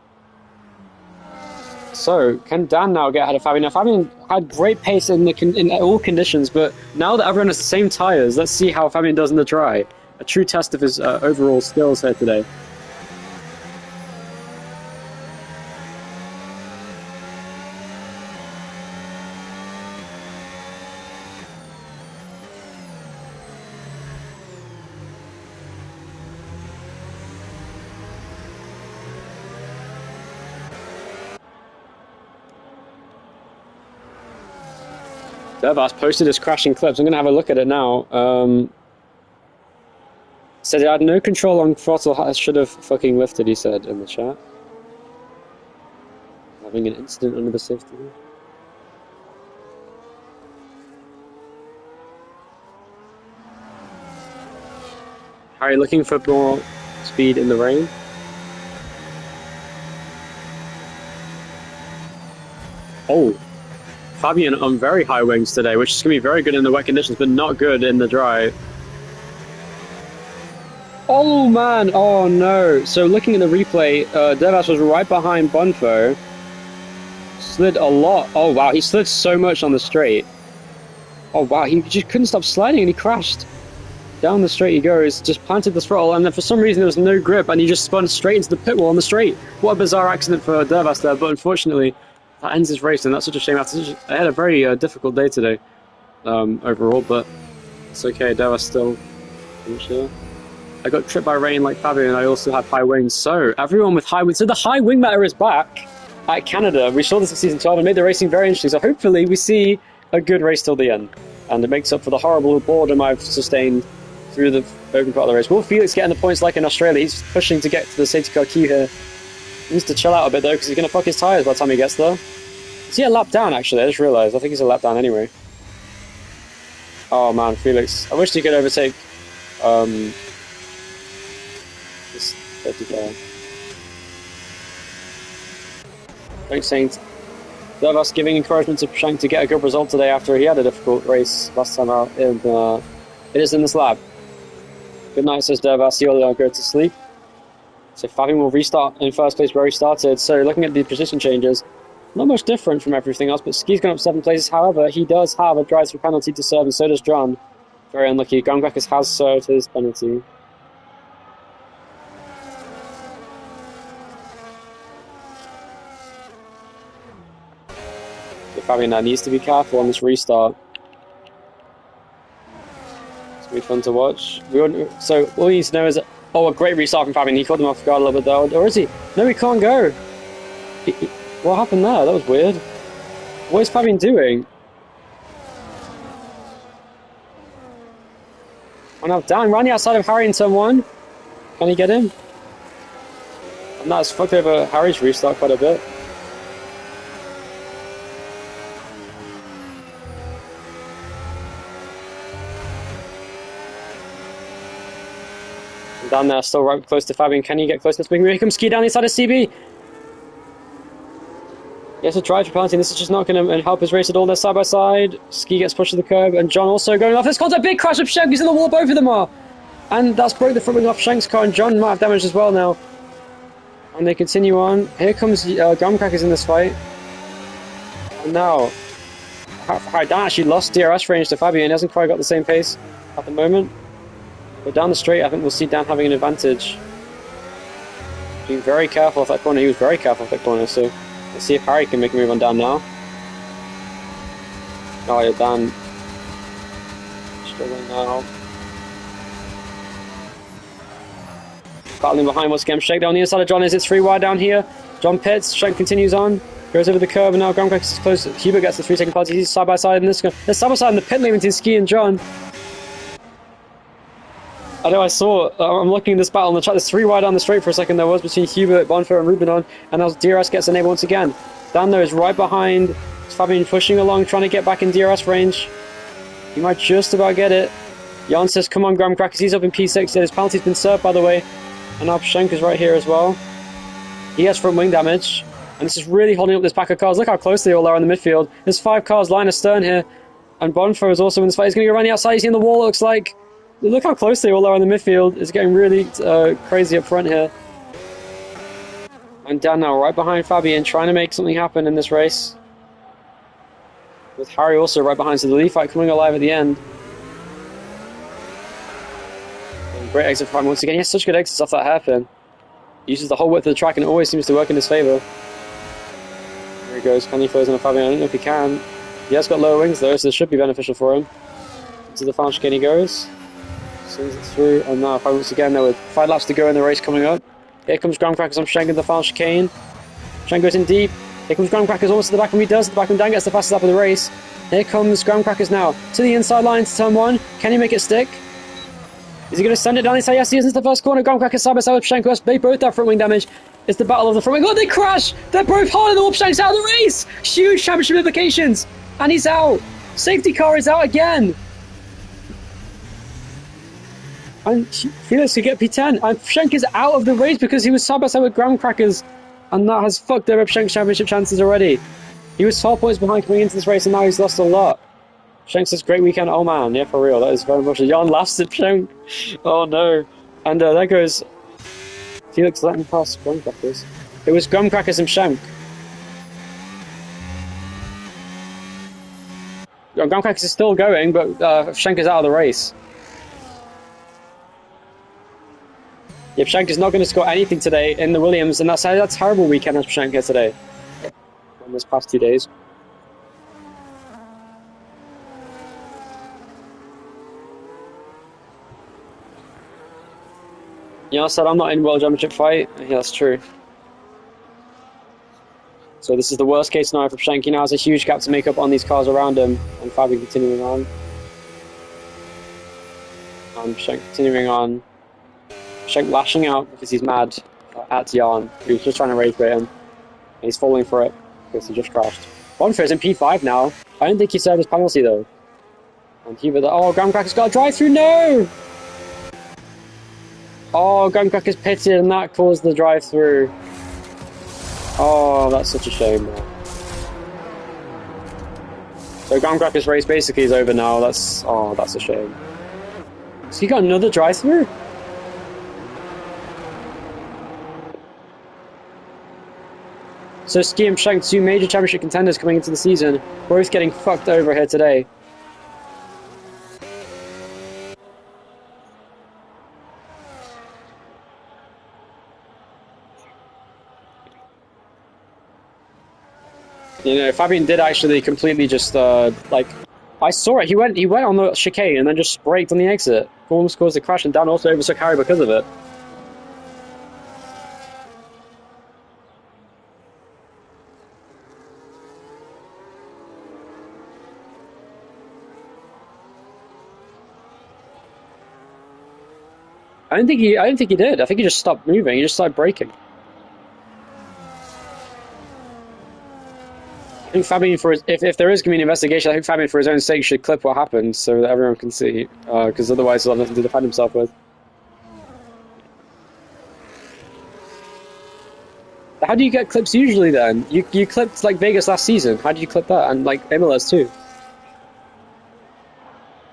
so, can Dan now get ahead of Fabian? Now, Fabian had great pace in all conditions, but now that everyone has the same tyres, let's see how Fabian does in the dry. A true test of his overall skills here today. Dervas posted his crashing clips. I'm going to have a look at it now. Said he had no control on throttle. I should have fucking lifted, he said in the chat. Having an incident under the safety. Harry looking for more speed in the rain. Oh. Fabian on very high wings today, which is going to be very good in the wet conditions, but not good in the dry. Oh man, oh no. So looking at the replay, Dervas was right behind Bonfo. Slid a lot. Oh wow, he slid so much on the straight. Oh wow, he just couldn't stop sliding and he crashed. Down the straight he goes, just planted the throttle, and then for some reason there was no grip and he just spun straight into the pit wall on the straight. What a bizarre accident for Dervas there, but unfortunately that ends his race, and that's such a shame. I had a very difficult day today, overall, but it's okay. Dervas still finished here. I got tripped by rain like Fabian, and I also have high wings. So everyone with high wings. So the high wing meta is back at Canada. We saw this in season 12 and made the racing very interesting. So hopefully we see a good race till the end, and it makes up for the horrible boredom I've sustained through the open part of the race. Will Felix getting the points like in Australia? He's pushing to get to the safety car queue here. He needs to chill out a bit though, because he's going to fuck his tyres by the time he gets there. Is he a lap down, actually? I just realised. I think he's a lap down anyway. Oh man, Felix. I wish he could overtake this 30k. Thanks, Saint. Dervas giving encouragement to Shank to get a good result today after he had a difficult race last time out. And, it is in this lab. Good night, says Dervas. You'll go to sleep. So Fabian will restart in first place where he started. So looking at the position changes, not much different from everything else, but Ski's gone up 7 places. However, he does have a drive-through penalty to serve, and so does John. Very unlucky. Gumcrackers has served his penalty. So Fabian now needs to be careful on this restart. It's going to be fun to watch. So all we need to know is, a great restart from Fabian. He caught them off guard a little bit though. Or is he? No, he can't go. What happened there? That was weird. What is Fabian doing? Oh no, down, running outside of Harry in turn 1. Can he get him? And that's fucked over Harry's restart quite a bit. And down there, still right close to Fabian. Can he get close to this big move? Here comes Ski down inside of CB. He has to drive for penalty, and this is just not going to help his race at all. They're side by side. Ski gets pushed to the curb, and John also going off. This caused a big crash of Shank. He's in the wall, both of them are. And that's broke the front wing off Shank's car, and John might have damage as well now. And they continue on. Here comes Gumcrackers in this fight. And now, Dan actually lost DRS range to Fabian. He hasn't quite got the same pace at the moment. But down the straight, I think we'll see Dan having an advantage. Being very careful off that corner. He was very careful off that corner, so let's see if Harry can make a move on Dan now. Oh yeah, Dan struggling now. Battling behind once again. Shank down the inside of John. Is it 3 wide down here? John pits. Shank continues on. Goes over the curve, and now Gumcrackers is close. Hubert gets the 3-second penalty. He's side by side in this. They're side by side in the pit lane between Ski and John. I know I saw, I'm looking at this battle on the track. There's 3 wide on the straight for a second. There was between Hubert, Bonfer, and Rubinon, and now DRS gets enabled once again. Dan though is right behind. Fabian pushing along, trying to get back in DRS range. He might just about get it. Jan says, come on, Gumcrackers. He's up in P6. His penalty's been served, by the way. And now Pshenk is right here as well. He has front wing damage. And this is really holding up this pack of cars. Look how close they all are in the midfield. There's 5 cars line astern here. And Bonfer is also in this fight. He's going to go around the outside. He's in the wall, it looks like. Look how close they all are in the midfield. It's getting really crazy up front here. And Dan now right behind Fabian, trying to make something happen in this race. With Harry also right behind, so the lead fight coming alive at the end. And great exit from once again. He has such good exits off that hairpin. He uses the whole width of the track and it always seems to work in his favour. Here he goes. Can he close on a Fabian? I don't know if he can. He has got lower wings though, so this should be beneficial for him. To the final chicane he goes. Swings it through, and now once again there with 5 laps to go in the race coming up. Here comes Gumcrackers on Shank in the final chicane. Shank goes in deep. Here comes Gumcrackers almost to the back, and he does. The back when Dan gets the fastest lap of the race. Here comes Gumcrackers now to the inside line to turn 1. Can he make it stick? Is he going to send it down inside? Yes, he is into the first corner. Gumcrackers side by side with Shank. They both have front wing damage. It's the battle of the front wing. Oh, they crash! They're both hard, and the Shank's out of the race. Huge championship implications, and he's out. Safety car is out again. And Felix could get P10. And Shank is out of the race because he was side by side with Gumcrackers. And that has fucked up Shank's championship chances already. He was 12 points behind coming into this race and now he's lost a lot. Shank says, great weekend. Oh man, yeah, for real. That is very much. Jan laughs at Shank. Oh no. And there goes Felix letting pass Gumcrackers. It was Gumcrackers and Shank. Gumcrackers is still going, but Shank is out of the race. Yep, Shank is not going to score anything today in the Williams, and that's a terrible weekend for Shank here today. In this past 2 days. Yeah, I said I'm not in World Championship fight. Yeah, that's true. So this is the worst case scenario for Shank. He now has a huge gap to make up on these cars around him, and Fabian continuing on. And Shank continuing on. Shank lashing out because he's mad at Jan. He was just trying to race bait him. And he's falling for it because he just crashed. Bonfair's in P5 now. I don't think he served his penalty though. And Hubert, oh, Graham-Cracker's got a drive through. No! Oh, Graham-Cracker's pitted and that caused the drive through. Oh, that's such a shame, man. So Graham-Cracker's race basically is over now. That's a shame. So he got another drive through? So Ski and Shank, two major championship contenders coming into the season, both getting fucked over here today. You know, Fabian did actually completely just, like, I saw it. He went on the chicane and then just braked on the exit. Almost caused a crash, and Dan also overtook Harry because of it. I don't think he did. I think he just stopped moving. He just started braking. I think Fabian, if there is going to be an investigation, I think Fabian, for his own sake, should clip what happened so that everyone can see, because otherwise he'll have nothing to defend himself with. How do you get clips usually then? You clipped like Vegas last season. How did you clip that? And like MLS too.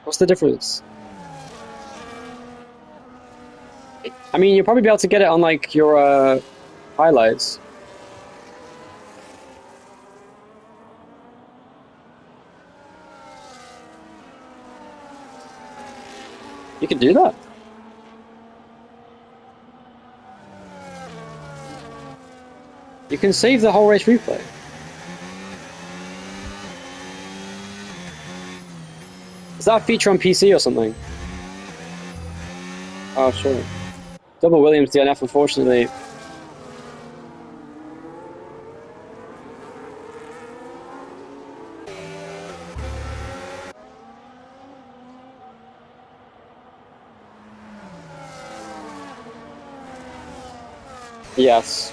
What's the difference? I mean, you'll probably be able to get it on like your highlights. You can do that. You can save the whole race replay. Is that a feature on PC or something? Oh, sure. Double Williams DNF, unfortunately. Yes.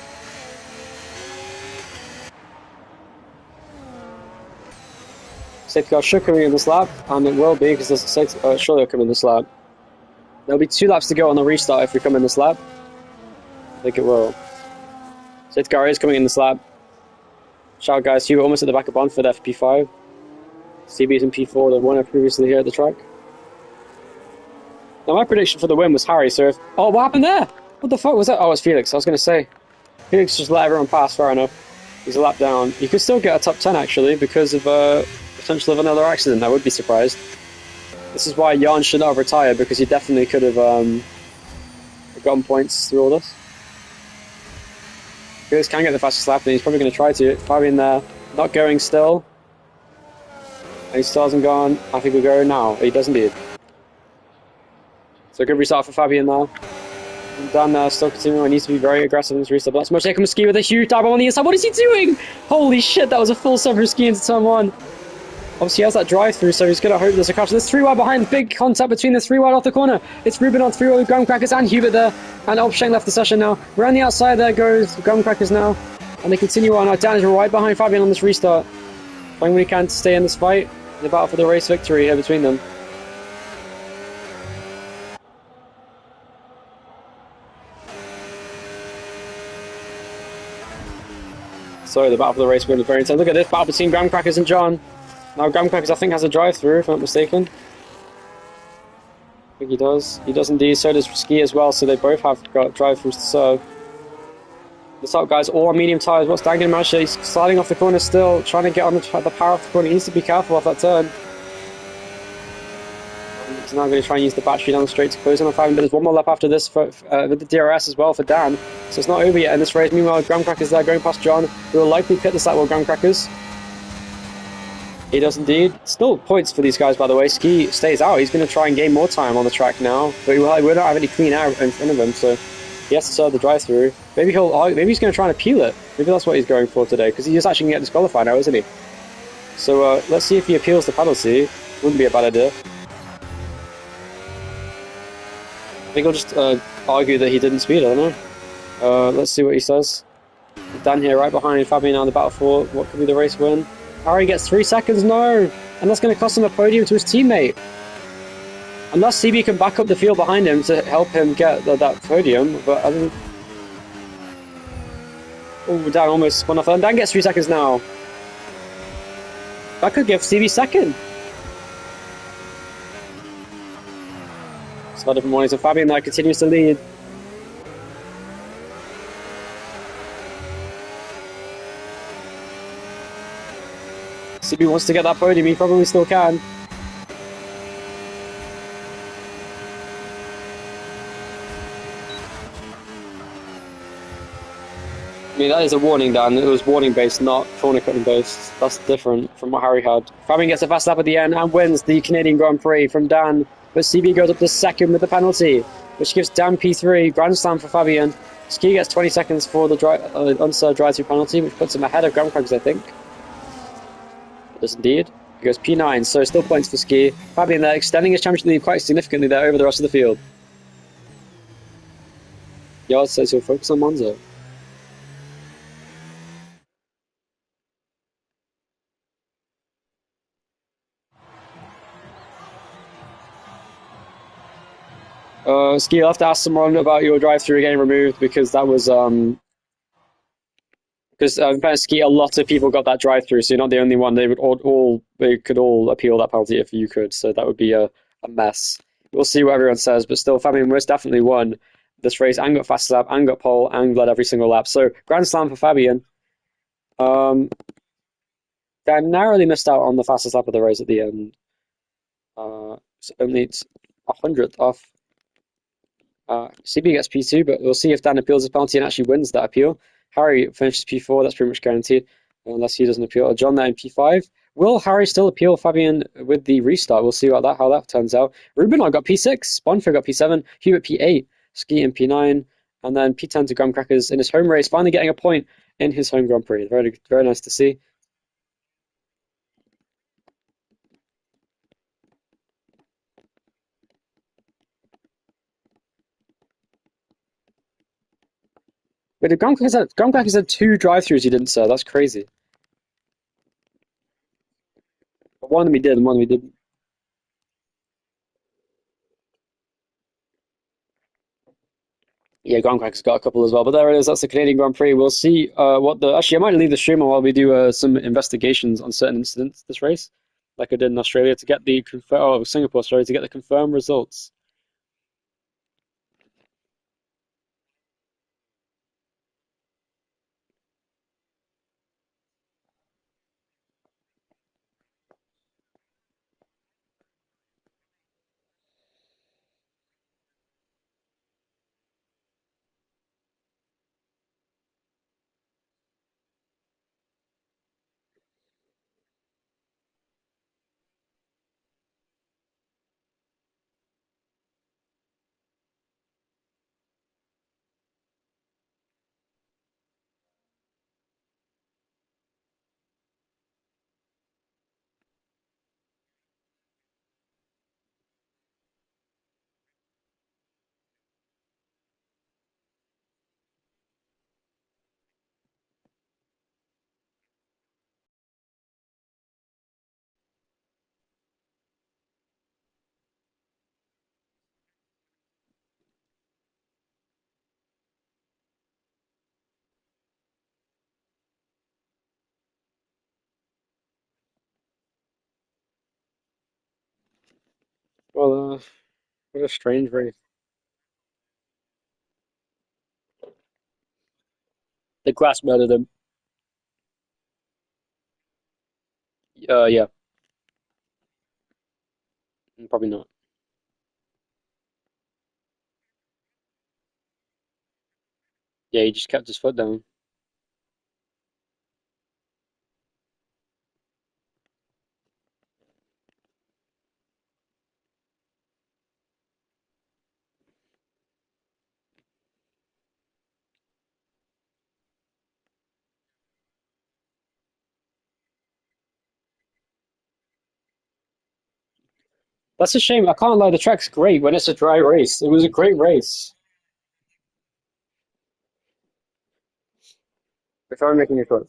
Safety car should come in this lap, and it will be because there's a safety. Surely it'll come in this lap. There'll be 2 laps to go on the restart if we come in this lap. I think it will. Safety car is coming in this lap. Shout out, guys. Hubert almost at the back of Bonford there for P5. CB's in P4, the winner previously here at the track. Now, my prediction for the win was Harry, so if... Oh, what happened there? What the fuck was that? Oh, it was Felix. I was going to say. Felix just let everyone pass, fair enough. He's a lap down. You could still get a top 10, actually, because of potential of another accident. I would be surprised. This is why Jan should not have retired, because he definitely could have gotten points through all this. Felix can get the fastest lap, and he's probably going to try to. Fabian there, not going still. And he still hasn't gone. I think we'll go now. He does indeed. So good restart for Fabian now. Dan still continuing. He needs to be very aggressive in this restart. But that's much taken Ski with a huge dive on the inside. What is he doing? Holy shit, that was a full sub for Ski into turn 1. Obviously, he has that drive through, so he's going to hope there's a crash. There's 3 wide behind. Big contact between the 3 wide off the corner. It's Ruben on 3 wide with Graham-Crackers and Hubert there. And Opshane left the session now. Around the outside there goes Graham-Crackers now. And they continue on. Dan is right behind Fabian on this restart. Trying when he can to stay in this fight. The battle for the race victory here between them. So the battle for the race win is very intense. Look at this battle between Graham-Crackers and John. Now Graham-Crackers, I think, has a drive-through, if I'm not mistaken. I think he does. He does indeed. So does Ski as well, so they both have got drive-throughs to serve. What's up, guys? All on medium tyres. What's Dan going to manage? He's sliding off the corner still, trying to get on the power off the corner. He needs to be careful off that turn. He's now going to try and use the battery down the straight to close on Fabian, but there's one more lap after this for, with the DRS as well for Dan. So it's not over yet in this race. Meanwhile, Graham-Crackers there going past John, who will likely pit this lap with Graham-Crackers. He does indeed. Still points for these guys, by the way. Ski stays out. He's going to try and gain more time on the track now, but we don't have any clean air in front of him, so he has to serve the drive-through. Maybe he's going to try and appeal it. Maybe that's what he's going for today, because he's actually going to get disqualified now, isn't he? So let's see if he appeals the penalty. Wouldn't be a bad idea. I think he'll just argue that he didn't speed, I don't know. Let's see what he says. Dan here, right behind Fabian on the battle for what could be the race win. Harry gets 3 seconds, no! And that's going to cost him a podium to his teammate. Unless CB can back up the field behind him to help him get that podium, but I think... Oh, Dan almost spun off. And Dan gets 3 seconds now. That could give CB second. It's a lot of different warnings, so Fabian now continues to lead. CB wants to get that podium, he probably still can. I mean, that is a warning, Dan. It was warning based, not corner cutting based. That's different from what Harry had. Fabian gets a fast lap at the end and wins the Canadian Grand Prix from Dan. But CB goes up to second with the penalty, which gives Dan P3. Grand Slam for Fabian. Ski gets 20 seconds for the unserved drive-through penalty, which puts him ahead of Graham Craigs, I think. It does indeed. He goes P9, so still points for Ski. Fabian there extending his championship lead quite significantly there over the rest of the field. Yard says he'll focus on Monza. Ski, you'll have to ask someone about your drive-through getting removed because that was because in fairness, Ski, a lot of people got that drive-through, so you're not the only one. They could all appeal that penalty if you could, so that would be a mess. We'll see what everyone says, but still, Fabian most definitely won this race and got fast lap and got pole and led every single lap. So Grand Slam for Fabian. They narrowly missed out on the fastest lap of the race at the end. So only it's 100th off. CB gets P2, but we'll see if Dan appeals his penalty and actually wins that appeal. Harry finishes P4, that's pretty much guaranteed, unless he doesn't appeal. John there in P5. Will Harry still appeal Fabian with the restart? We'll see how that turns out. Ruben got P6, Bonfer got P7, Hubert P8, Ski in P9, and then P10 to Graham Crackers in his home race, finally getting a point in his home Grand Prix. Very, very nice to see. Wait, did Graham Crackers had 2 drive-throughs he didn't sell? That's crazy. But one of them he did, and one of them he didn't. Yeah, Graham Crackers got a couple as well. But there it is. That's the Canadian Grand Prix. We'll see what the... Actually, I might leave the stream while we do some investigations on certain incidents this race, like I did in Australia, to get the Singapore, sorry, to get the confirmed results. Well, what a strange race. The grass murdered him. Yeah, probably not. Yeah, he just kept his foot down. That's a shame. I can't lie. The track's great when it's a dry race. It was a great race. If I'm making a choice.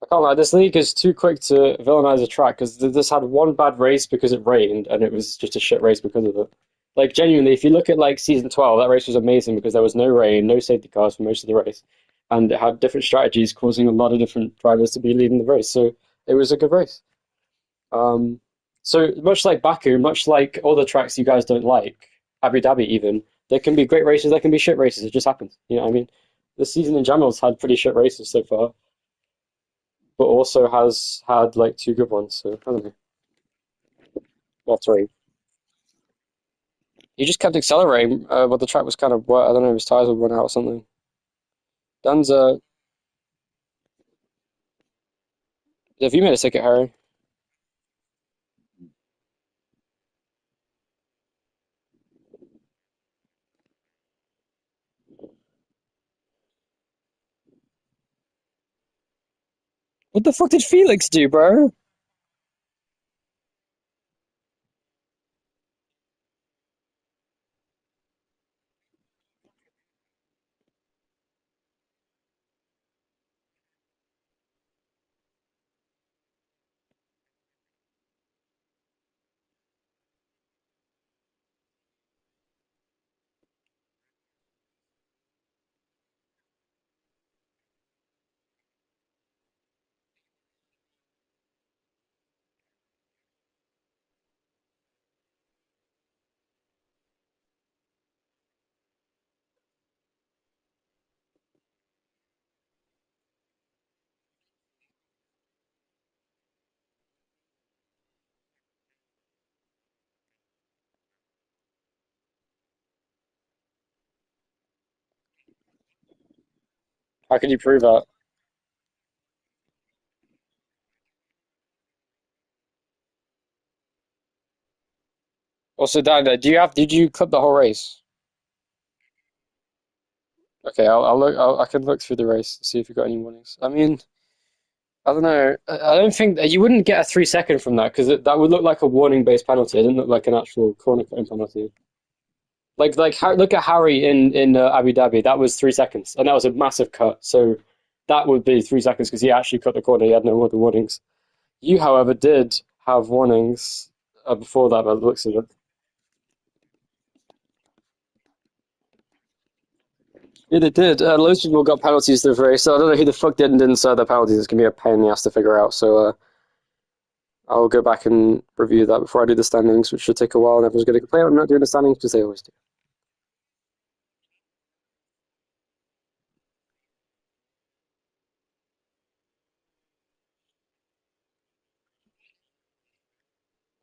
I can't lie, this league is too quick to villainize a track because this had one bad race because it rained and it was just a shit race because of it. Like genuinely, if you look at like season 12, that race was amazing because there was no rain, no safety cars for most of the race, and it had different strategies causing a lot of different drivers to be leading the race. So it was a good race. Um, so much like Baku, much like all the tracks you guys don't like, Abu Dhabi even, there can be great races, there can be shit races. It just happens. You know what I mean? The season in general's had pretty shit races so far, but also has had like two good ones. So I don't know. Well, three. He just kept accelerating, but the track was kind of wet. I don't know, his tires would run out or something. Dan's have you made a ticket, Harry? What the fuck did Felix do, bro? How can you prove that? Also, Dan, did you clip the whole race? Okay, I'll look. I can look through the race see if you got any warnings. I mean, I don't know. I don't think you wouldn't get a 3 second from that because that would look like a warning-based penalty. It didn't look like an actual corner cutting penalty. Look at Harry in Abu Dhabi. That was 3 seconds, and that was a massive cut. So that would be 3 seconds because he actually cut the corner. He had no other warnings. You, however, did have warnings before that, by the looks of it. Yeah, they did. Loads of people got penalties this race, so I don't know who the fuck did and didn't serve their penalties. It's gonna be a pain in the ass to figure out. So I'll go back and review that before I do the standings, which should take a while. And everyone's gonna complain I'm not doing the standings because they always do.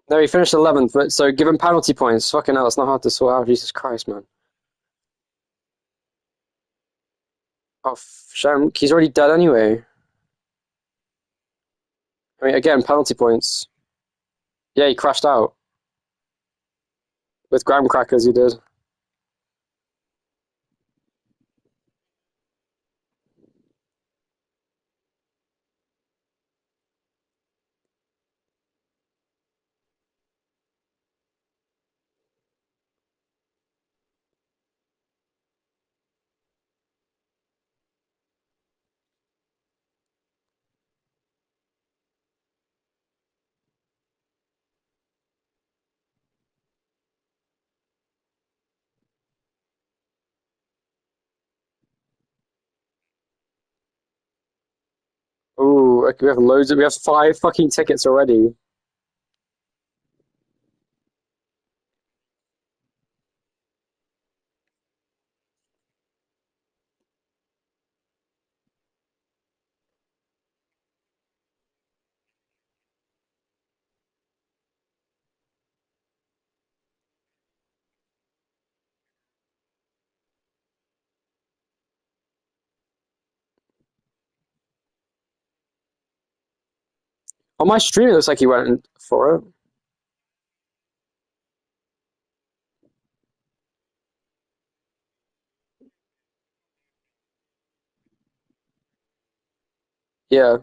No, he finished 11th, but so give him penalty points. Fucking hell, it's not hard to sort out. Jesus Christ, man. Oh, shame. He's already dead anyway. I mean, again, penalty points. Yeah, he crashed out with graham crackers. He did. Ooh, like, we have loads. We have 5 fucking tickets already. On my stream, it looks like he went for it. Yeah.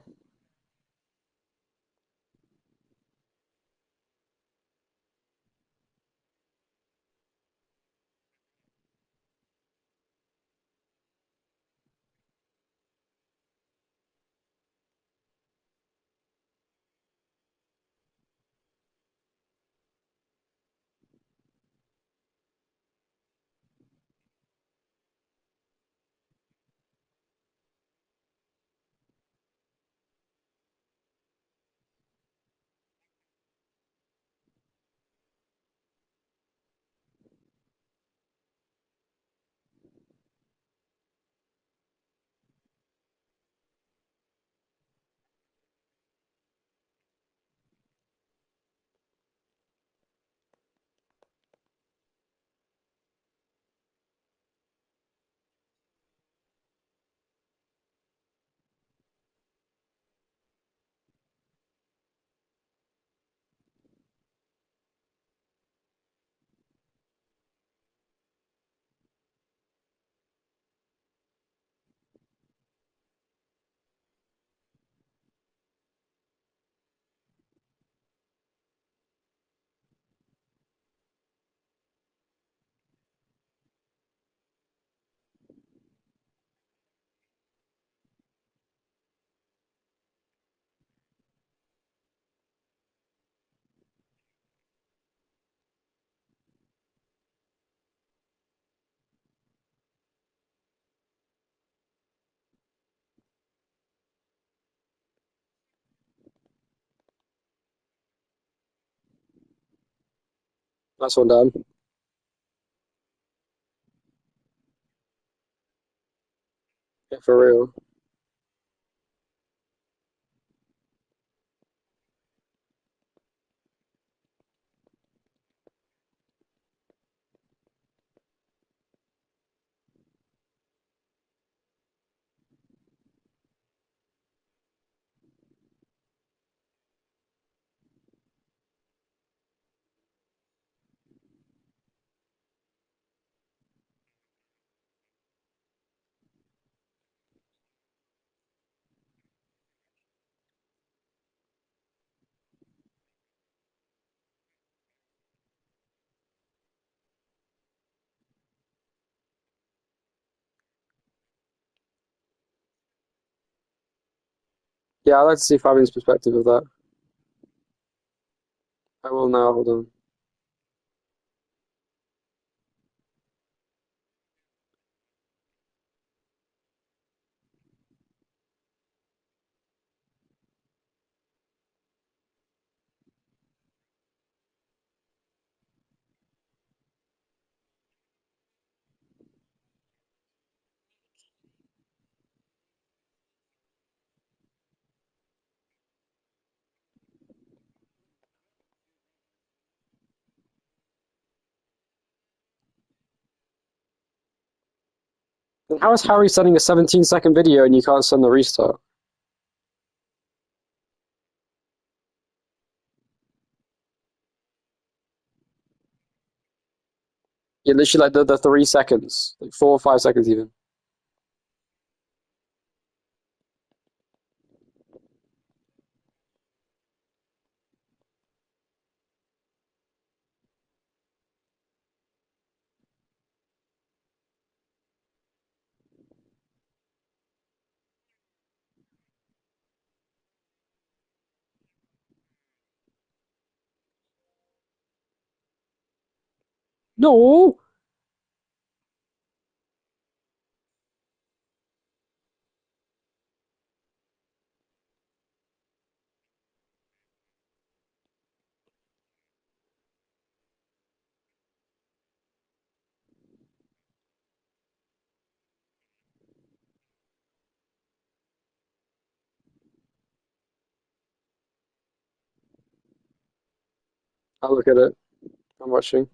Nice one, Dan. Yeah, for real. Yeah, I'd like to see Fabian's perspective of that. I will now. Hold on. Then how is Harry sending a 17-second video and you can't send the restart? Yeah, literally like the 3 seconds, like 4 or 5 seconds even. No! I'll look at it. I'm watching.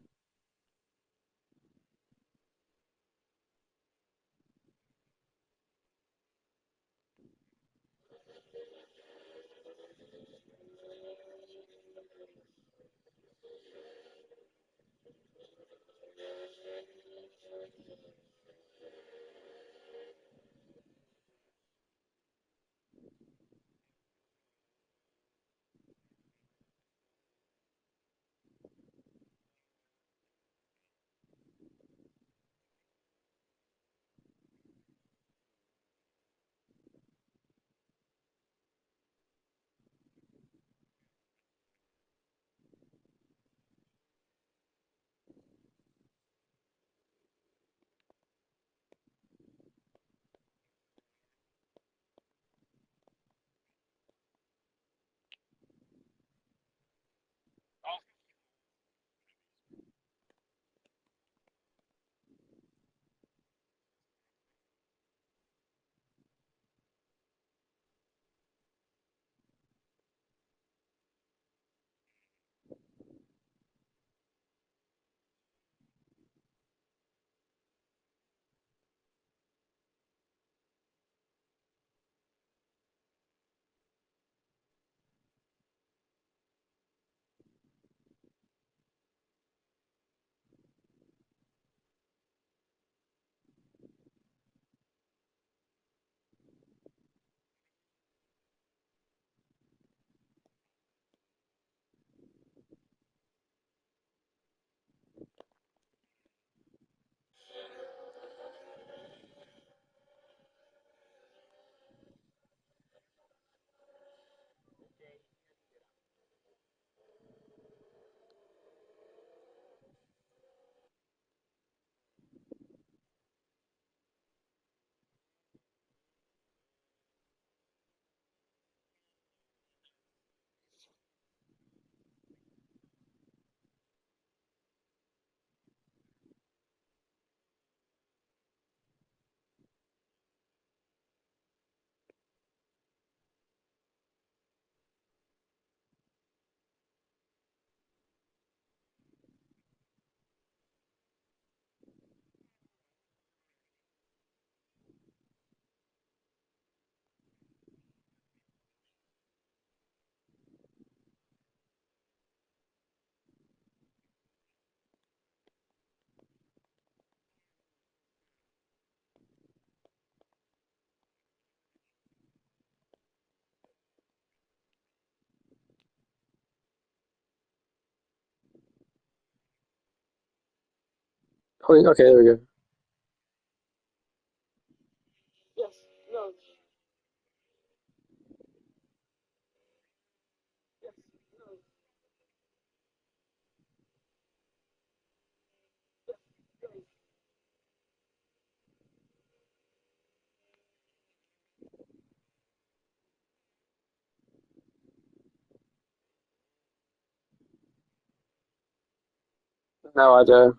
Wait, okay, there we go. Yes, no, yes, no idea.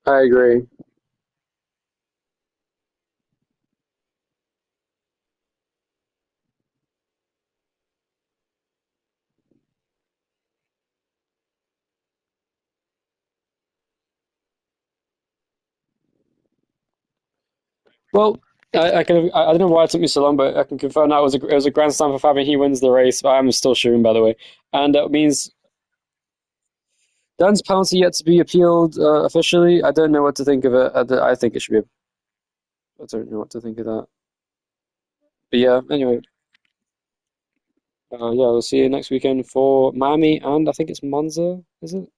I agree. Well, I don't know why it took me so long, but I can confirm that it was a grand slam for Fabian. He wins the race, but I'm still shooting, by the way. And that means Dan's penalty yet to be appealed officially. I don't know what to think of it. I think it should be. I don't know what to think of that. But yeah, anyway, yeah, we'll see you next weekend for Miami, and I think it's Monza, is it?